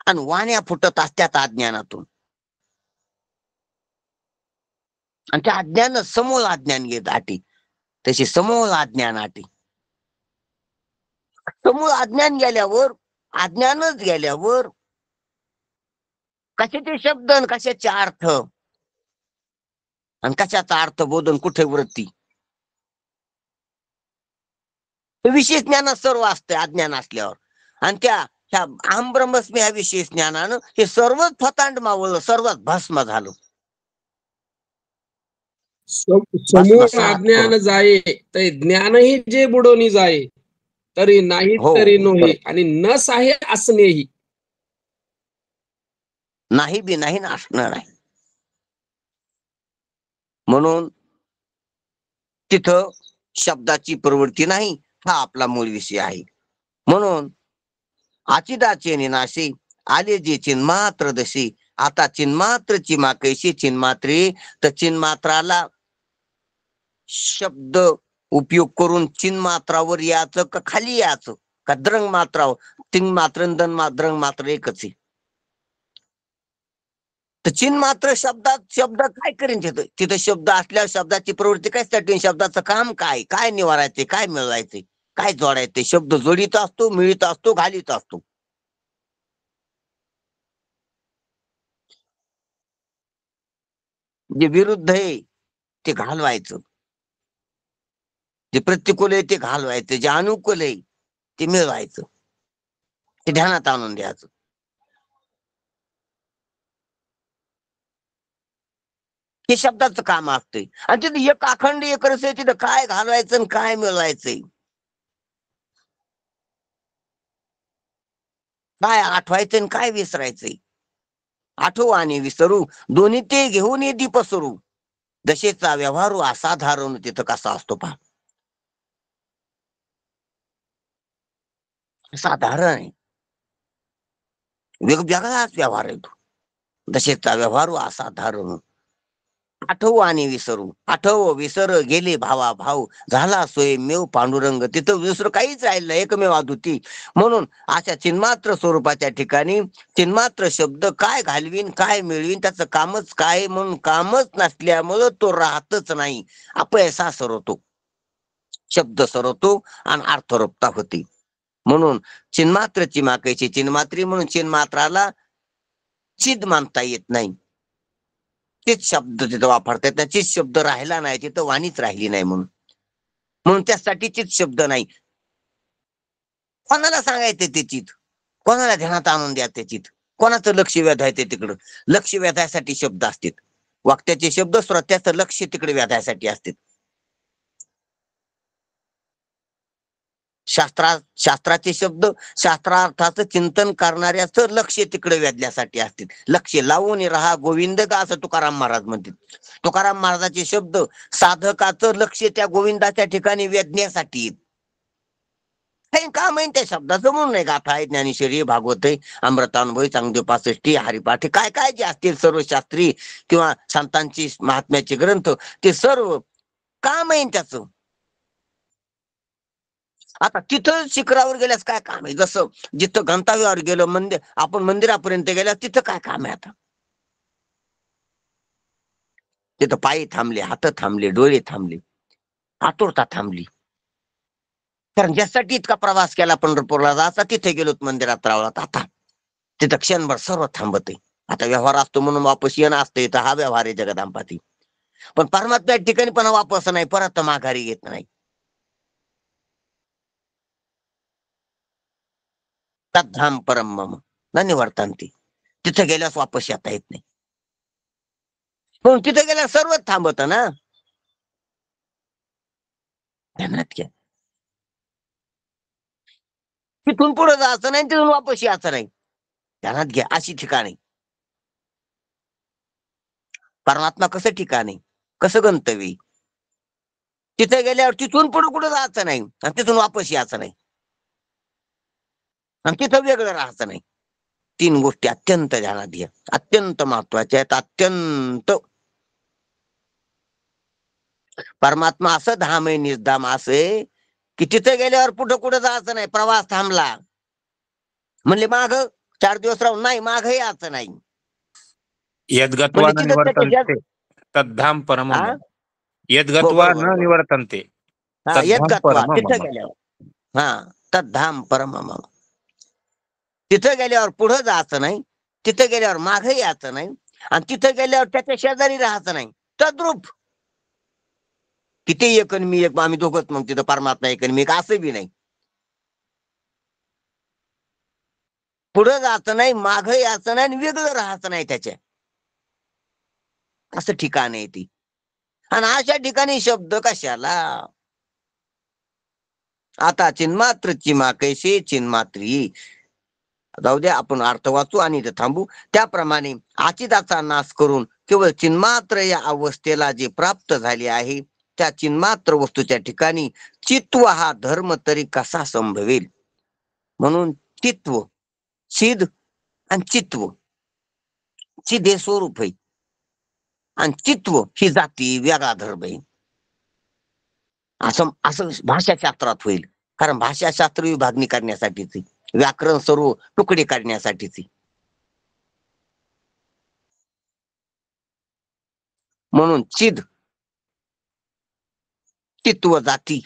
आणि वाण्या फुटत असत्यात अज्ञानातून. आणि त्या अज्ञान समूळ अज्ञान घेत आटी, तशी समूळ अज्ञान आटी. समूळ अज्ञान गेल्यावर, अज्ञानच गेल्यावर कशाचे शब्द आणि कशाचे अर्थ, आणि कशाचा अर्थ बोधन कुठे वृत्ती, विशेष ज्ञानात सर्व असते अज्ञान असल्यावर. आणि त्या ह्या अहम ब्रह्मस्मी ह्या विशेष ज्ञानानं हे सर्वच फतांड मावळलं, सर्वच भस्म झालं. समूळ अज्ञान जाये ते ज्ञानही जे बुडवणी जाये, तरी नाही हो, तरी नोही, आणि नस आहे असणेही. नाही बी नाही ना असणार आहे. म्हणून तिथं शब्दाची प्रवृत्ती नाही, हा आपला मूळ विषय आहे. म्हणून आचिदाचे निनाशी आले जे चिन्मात्र दशी, आता चिन्मात्रची माकैशी चिन्मात्रे, तर चिन्मात्राला शब्द उपयोग करून चिन्मात्रावर याचं का खाली याचं, का द्रंग मात्रावर, तीन मात्र द्रंग मात्र एकच आहे. तर चिन्ह मात्र शब्दात शब्द काय करेन तिथं, तिथं शब्द असल्यावर शब्दाची प्रवृत्ती काय, शब्दाचं काम काय, काय निवारायचे, काय मिळवायचे, काय जोडायचे. शब्द जोडीत असतो, मिळीत असतो, घालीत असतो. जे विरुद्ध आहे ते घालवायचं, जे प्रतिकूल आहे ते घालवायचं, जे अनुकूल आहे ते मिळवायचं, ते ध्यानात आणून द्यायचं. हे शब्दाचं काम असतंय. आणि तिथे एक अखंड एक रस आहे, तिथं काय घालवायचं आणि काय मिळवायचंय, काय आठवायचं आणि काय विसरायचंय. आठवू आणि विसरू दोन्ही ते घेऊन ये दीप सरू, दशेचा व्यवहार असाधारण तिथं कसा असतो पहा. साधारण आहे, वेगवेगळाच व्यवहार आहे तो. दशेचा व्यवहार असाधारण. आठवू आणि विसरू, आठव विसर गेले भावा भाऊ, झाला सोय मेव पांडुरंग. तिथं विसरू काहीच राहिलं नाही, एकमेव अद्वितीय. म्हणून अशा चिन्मात्र स्वरूपाच्या ठिकाणी चिन्मात्र शब्द काय घालवीन काय मिळवीन त्याचं कामच काय, म्हणून कामच नसल्यामुळं तो राहतच नाही, अपयसा सरवतो, शब्द सरवतो आणि अर्थरोपता होती. म्हणून चिन्मात्रची माकायची चिन्मात्री, म्हणून चिन्मात्राला चिद मानता येत नाही. तेच शब्द तिथं वापरतात, त्याचीच शब्द राहिला नाही तिथं, वाणीच राहिली नाही. म्हणून म्हणून त्यासाठीचीच शब्द नाही. कोणाला सांगायचं ते चित, कोणाला ध्यानात आणून द्या ते चित, कोणाचं लक्ष वेधायचं तिकडं, लक्ष वेधायसाठी शब्द असतात. वाक्याचे शब्द श्रोत्याचं लक्ष तिकडे वेधायसाठी असतात. शास्त्राचे शब्द शास्त्रार्थाचं चिंतन करणाऱ्याचं लक्ष तिकडे वेधण्यासाठी असतील. लक्ष लावून राहा गोविंद का, असं तुकाराम महाराज म्हणतात. तुकाराम महाराजाचे शब्द साधकाचं लक्ष त्या गोविंदाच्या ठिकाणी वेधण्यासाठी. काही काम आहे त्या शब्दाचं, म्हणून नाही गाथा आहे, ज्ञानेश्वरी, भागवत आहे, अमृतानुभवी, चांगदेव 65, हरिपाठ, काय काय जे असतील सर्व शास्त्री किंवा संतांची महात्म्याचे ग्रंथ, ते सर्व काम आहे त्याचं. आता तिथं शिखरावर गेल्यास काय काम आहे, जसं जिथं गंतव्यावर गेलो, मंदिर आपण मंदिरापर्यंत गेल्यास तिथं काय काम आहे. आता तिथं पायी थांबले, हात थांबले, डोळे थांबले, आतुरता थांबली. कारण ज्यासाठी इतका प्रवास केला पंढरपूरला जायचा, तिथे गेलो मंदिरात रावळात, आता तिथं क्षणभर सर्व थांबते. आता व्यवहार असतो म्हणून वापस येणं असतं, इथं हा व्यवहार आहे जगदांपाती. पण परमात्मा या ठिकाणी पण वापस नाही, परत माघारी येत नाही. तद्धाम परम मम न निवर्तन्ते. तिथे गेल्यास वापस येता येत नाही. पण तिथे गेल्यास सर्वच थांबत ना. ध्यानात घ्या. तिथून पुढे जायचं नाही, तिथून वापस यायचं नाही. ध्यानात घ्या, अशी ठिकाणी परमात्मा कसं ठिकाणी, कसं गंतव्य. तिथे गेल्यावर तिथून पुढे कुठं जायचं नाही आणि तिथून वापस यायचं नाही आणि तिथं वेगळं राहायचं नाही. 3 गोष्टी अत्यंत ध्यानात घ्या, अत्यंत महत्वाच्या आहेत. अत्यंत. परमात्मा असं धाम आहे, निर्धाम असे की तिथे गेल्यावर कुठं कुठं जायचं नाही. प्रवास थांबला म्हणले माग 4 दिवस राहून नाही, माग यायचं नाही. यद्गत्वा म्हणजे न तिथं त्याच्या निवर्तन्ते तद्धाम परमम हा मम. यद्गत्वा बरोबर न बरोबर. निवर्तन्ते हा तद्धाम यद्गत्वा, परमम तिथं मम. गेल्यावर हा तद्धाम परमम. तिथं गेल्यावर पुढं जायचं नाही, तिथं गेल्यावर मागे यायचं नाही आणि तिथं गेल्यावर त्याच्या शेजारी राहायचं नाही. तद्रूप. किती एक आणि मी एक, आम्ही दोघंच, मग तिथं परमात्मा एक आणि मी एक, असं बी नाही. पुढं जायचं नाही, मागं यायचं नाही आणि वेगळं राहायचं नाही त्याच्या. असं ठिकाण आहे ती. आणि अशा ठिकाणी शब्द कशाला. आता चिन्मात्र चिमा कैसे चिन्मात्री. जाऊ द्या, आपण अर्थ वाचू आणि इथे थांबू. त्याप्रमाणे आचिदाचा नाश करून केवळ चिन्मात्र या अवस्थेला जे प्राप्त झाले आहे, त्या चिन्मात्र वस्तूच्या ठिकाणी चित्व हा धर्म तरी कसा संभवेल. म्हणून चित्व, चिद आणि चित्व. चिद हे स्वरूप आहे आणि चित्व ही जाती, वेगळा धर्म आहे. असं असं भाषाशास्त्रात होईल. कारण भाषाशास्त्र विभागणी करण्यासाठीच, व्याकरण सर्व तुकडे काढण्यासाठीच. म्हणून चिद, चित्व जाती,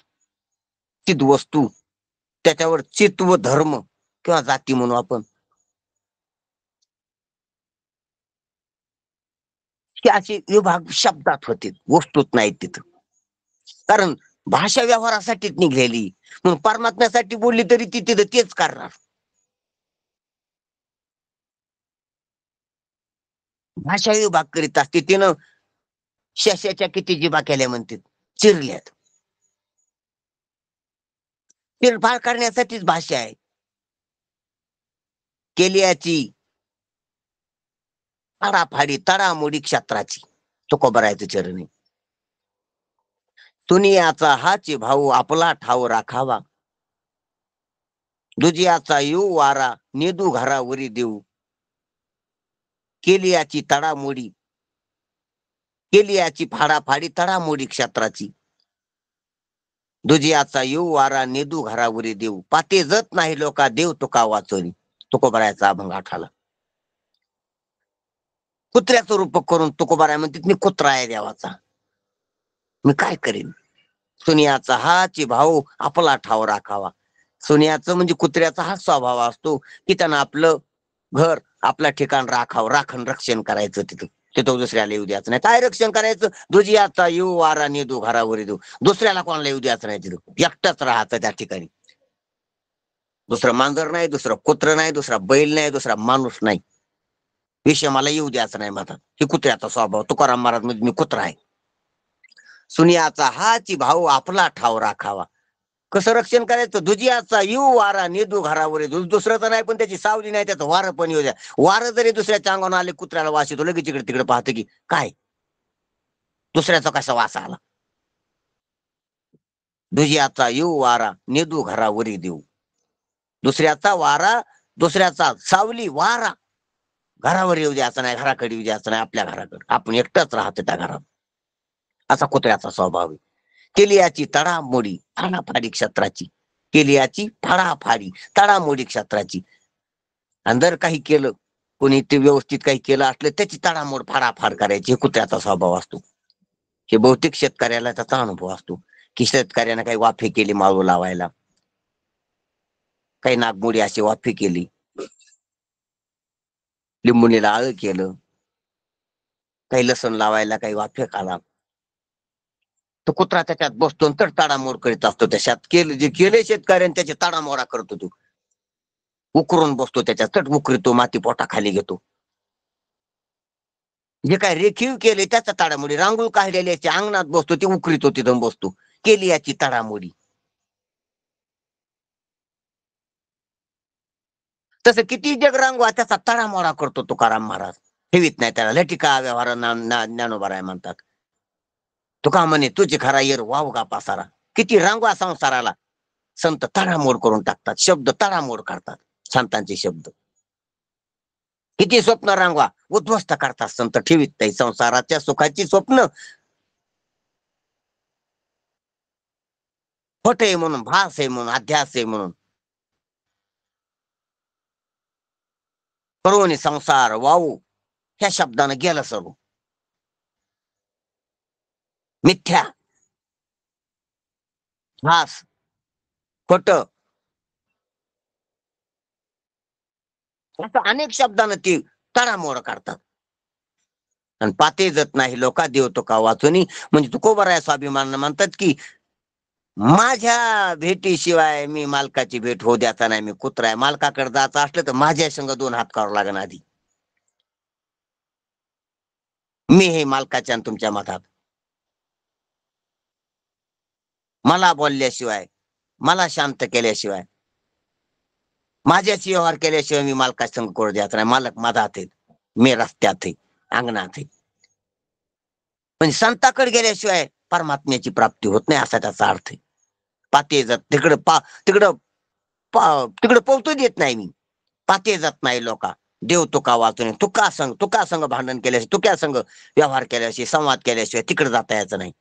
चिद वस्तू, त्याच्यावर चित्व धर्म किंवा जाती म्हणून आपण. हे असे विभाग शब्दात होते, वस्तूत नाहीत तिथं. कारण भाषा व्यवहारासाठीच निघलेली, म्हणून परमात्म्यासाठी बोलली तरी ती तिथं तेच करणार. भाषा विभाग करीत असते. तिनं शशाच्या किती जिभा केल्या म्हणतात, चिरल्यात. चिरफाड करण्यासाठीच भाषा आहे. केलियाची फाडाफाडी तडामोडी क्षत्राची, तुकोबरायचं चरणी. दुनियाचा हाची भाऊ आपला ठाव राखावा, दुजियाचा येऊ वारा नेदू घरावरी देऊ. केलियाची तडामोडी, केलियाची फाडाफाडी तडामोडी क्षत्राची, दुजियाचा येऊ वारा नेदू घरावरी देऊ. पाते जत नाही लोका देव तुका वाचोनी. तुकोबरायचा अभंग आठाला. कुत्र्याचं रूप करून तुकोबराय म्हणते मी कुत्रा आहे देवाचा, मी काय करीन. सुनियाचा हाची भाऊ आपला ठाव राखावा. सुनियाचं म्हणजे कुत्र्याचा हा स्वभाव असतो की त्यानं आपलं घर, आपलं ठिकाण राखावं, राखण रक्षण करायचं. तिथं तिथं दुसऱ्याला येऊ द्यायचं नाही. काय रक्षण करायचं. दुजियाचा येऊ वारा नेदू घरावर देऊ. दुसऱ्याला कोणाला येऊ द्यायचं नाही. तिथं एकटाच राहायचं त्या ठिकाणी. दुसरं मांजर नाही, दुसरं कुत्र नाही, दुसरा बैल नाही, दुसरा माणूस नाही. विषय मला येऊ द्यायचा नाही माझा. हे कुत्र्याचा स्वभाव. तुकाराम महाराज म्हणजे मी कुत्रा आहे. सुनियाचा हाची भाऊ आपला ठाव राखावा. कसं रक्षण करायचं. दुजियाचा येऊ वारा नेदू घरावर. दुसरं तर नाही पण त्याची सावली नाही, त्याचं वारं पण येऊ द्या. वारं जरी दुसऱ्याच्या अंगावर आले, कुत्र्याला वास येतो, लगेच इकडे तिकडे पाहतं की काय दुसऱ्याचा कसा वास आला. दुजियाचा येऊ वारा नेदू घरावरी देऊ. दुसऱ्याचा वारा, दुसऱ्याचा सावली वारा घरावर येऊ द्यायचा नाही, घराकडे येऊ द्यायचं नाही. आपल्या घराकडे आपण एकटंच राहतो त्या घरात. असा कुत्र्याचा स्वभाव आहे. केलियाची तडामोडी फाडाफाडी क्षत्राची, केलियाची फाडाफाडी तडामोडी क्षत्राची. आणि जर काही केलं, कोणी ते व्यवस्थित काही केलं असलं, त्याची तडामोड फाडाफाड करायची. हे कुत्र्याचा स्वभाव असतो. हे बहुतेक शेतकऱ्याला त्याचा अनुभव असतो की शेतकऱ्याने काही वाफे केले माळू लावायला, काही नागमोडी अशी वाफी केली, लिंबुणीला आळ केलं, काही लसण लावायला काही वाफे काढा, तो कुत्रा त्याच्यात बसतो तर ताडामोड करीत असतो. त्याच्यात केलं जे केले शेतकऱ्याने त्याची ताडामोडा करतो. तो उकरून बसतो त्याच्यात, चट उकरीतो, माती पोटाखाली घेतो. जे काय रेखीव केले त्याचा ताडामोडी, रांगोळ काढलेली याची अंगणात बसतो, ती उकरीतो, तिथं बसतो, केली याची ताडामोडी. तसं किती जग रांगवा त्याचा ताडामोडा करतो तुकाराम महाराज. ठेवीत नाही त्याला. लटिका व्यवहार ज्ञानोबा म्हणतात. तुका म्हणे तुझी खरा येर वाव का पासारा. किती रांगवा संसाराला संत ताडामोड करून टाकतात, शब्द ताडामोड करतात संतांचे शब्द. किती स्वप्न रांगवा उद्ध्वस्त करतात संत, ठेवीत नाही संसाराच्या सुखाची स्वप्न. खोट आहे म्हणून, भास आहे म्हणून, अध्यास आहे म्हणून करून संसार वाहू ह्या शब्दानं गेलं सर्व. मिथ्या, भास, खोट, असं अनेक शब्दानं ती ताडामोड करतात. आणि पाते जत नाही लोका देव तो का वाचुनी. म्हणजे तुकोबराया स्वाभिमान म्हणतात की माझ्या भेटीशिवाय मी मालकाची भेट होऊ द्याचा नाही. मी कुत्रा आहे, मालकाकडे जायचं असलं तर माझ्या संग 2 हात करावं लागेल आधी. मी हे मालकाच्या आणि तुमच्या मधात. मला बोलल्याशिवाय, मला शांत केल्याशिवाय, माझ्याशी व्यवहार केल्याशिवाय मी मालकाच्या संग करू द्यायचा नाही. मालक मधात आहेत, मी रस्त्यात आहे, अंगणात आहे. म्हणजे संताकडे गेल्याशिवाय परमात्म्याची प्राप्ती होत नाही असा त्याचा अर्थ आहे. पाते जात तिकडं पोहोचू देत नाही मी. पाते जात नाही लोका देव तुका वाचून. तुका संग भांडण केल्याशिवाय, तुक्या संग व्यवहार केल्याशिवाय, संवाद केल्याशिवाय तिकडे जाता यायचं नाही.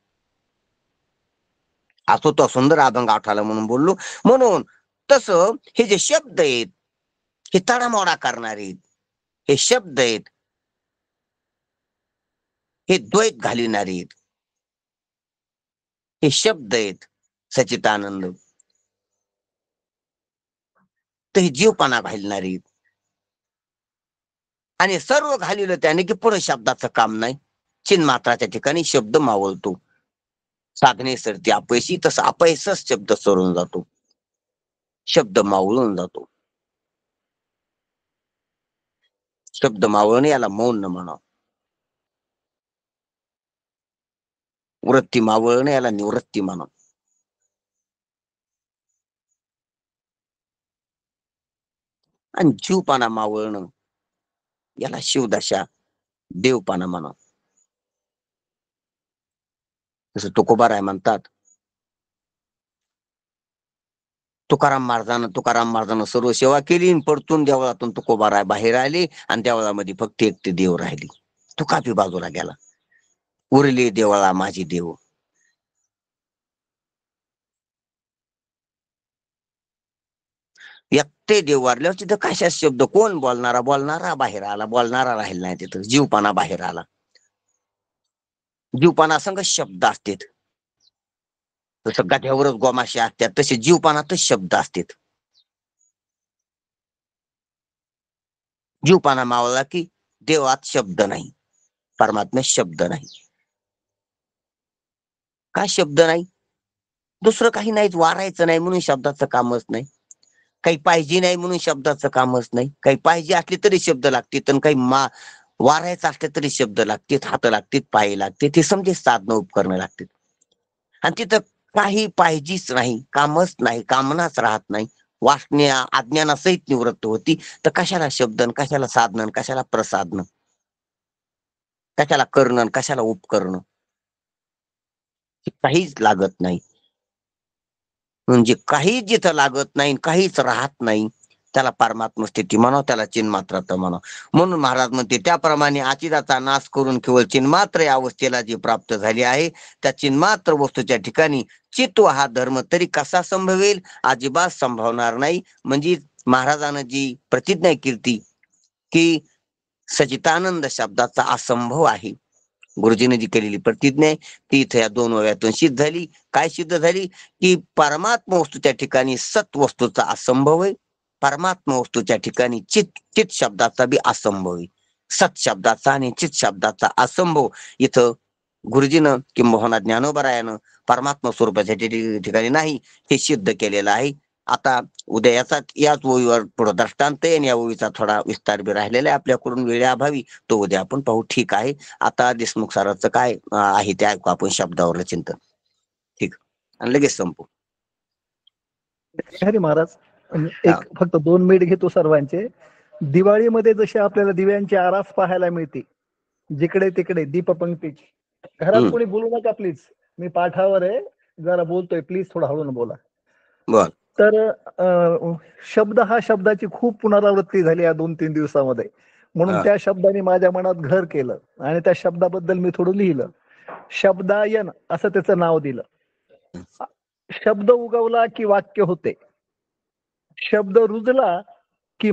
असो तो सुंदर अभंग आठवला म्हणून बोललो. म्हणून तसं हे जे शब्द आहेत हे तडामोडा करणारे, हे शब्द आहेत हे द्वैत घालणारे, हे शब्द आहेत सचितानंद, तर हे जीवपणा घालणारे. आणि सर्व घालिलं त्याने की पुढे शब्दाचं काम नाही. चिन्मात्राच्या ठिकाणी शब्द मावळतो. साधने सरती अपयशी, तसं अपयसच शब्द सरून जातो, शब्द मावळून जातो. शब्द मावळणे याला मौन न म्हणा. वृत्ती मावळणे याला निवृत्ती म्हणा. आणि जीवपणा मावळणं याला शिवदशा, देवपणा म्हणा. जसं तुकोबाराय म्हणतात, तुकाराम महाराजानं सर्व सेवा केली, परतून देवळातून तुकोबाराय बाहेर आले आणि देवळामध्ये फक्त एकटे देव राहिली. तुकापी बाजूला गेला. उरले देवळा माझी देव. एकटे देव वारल्यावर तिथं कशा शब्द, कोण बोलणारा बाहेर आला, बोलणारा राहिला नाही तिथं. जीवपणा बाहेर आला. जीवपणा संग शब्द असतात. जसं गाठ्यावरच गोमाशी असतात तसे जीवपणातच शब्द असतात. जीवपणा मावळला की देवात शब्द नाही, परमात्म्यात शब्द नाही. काय शब्द नाही? दुसरं काही नाहीच. वारायचं नाही म्हणून शब्दाचं कामच नाही. काही पाहिजे नाही म्हणून शब्दाचं कामच नाही. काही पाहिजे असले तरी शब्द लागतील, आणि काही वारायचं असले तरी शब्द लागतील, हात लागतील, पाय लागते, ते समजे साधनं उपकरणं लागतील. आणि तिथं काही पाहिजेच नाही, कामच नाही, कामनाच राहत नाही, वासना अज्ञानासहित निवृत्त होती, तर कशाला शब्दन, कशाला साधन, कशाला प्रसादन, कशाला करणं, कशाला उपकरणं, काहीच लागत नाही. म्हणजे काहीच जिथं लागत नाही, काहीच राहत नाही, त्याला परमात्मा स्थिती म्हणावं, त्याला चिन्मात्रात म्हणावं. म्हणून महाराज म्हणते, त्याप्रमाणे आचिदाचा नाश करून केवळ चिन्मात्र या अवस्थेला जी प्राप्त झाली आहे, त्या चिन्मात्र वस्तूच्या ठिकाणी चित्व हा धर्म तरी कसा संभवेल? अजिबात संभवणार नाही. म्हणजे महाराजानं जी प्रतिज्ञा केली की सचितानंद शब्दाचा असंभव आहे, गुरुजीने जी केलेली प्रतिज्ञा आहे ती इथे या 2 ओव्यातून सिद्ध झाली. काय सिद्ध झाली? की परमात्मा वस्तू त्या ठिकाणी सत वस्तूचा असंभव आहे, परमात्मा वस्तूच्या ठिकाणी चित चित शब्दाचा बी असंभव आहे. सत शब्दाचा आणि चित शब्दाचा असंभव इथं गुरुजीनं किंबहुना ज्ञानोबरायानं परमात्मा स्वरूपाच्या ठिकाणी नाही हे सिद्ध केलेलं आहे. आता उद्या याच ओळीवर पुढे दृष्टांत आहे आणि या ओळीचा थोडा विस्तार बी राहिलेला आहे आपल्याकडून वेळेअभावी, तो उद्या आपण पाहू. ठीक आहे. आता देशमुख सरांचं काय आहे ते ऐकू आपण शब्दावरलं चिंतन. ठीक, आणि लगेच संपू. हरी महाराज एक फक्त 2 मिनिट घेतो सर्वांचे. दिवाळीमध्ये जसे आपल्याला दिव्यांची आरास पाहायला मिळते, जिकडे तिकडे दीपपंक्तीची. घरात कोणी बोलू नका प्लीज, मी पाठावर आहे, जरा बोलतोय, प्लीज थोडं हळून बोला. बर. तर शब्द हा शब्दाची खूप पुनरावृत्ती झाली या 2-3 दिवसामध्ये, म्हणून त्या शब्दाने माझ्या मनात घर केलं आणि त्या शब्दाबद्दल मी थोडं लिहिलं. शब्दायन असं त्याचं नाव दिलं. शब्द उगवला की वाक्य होते, शब्द रुजला की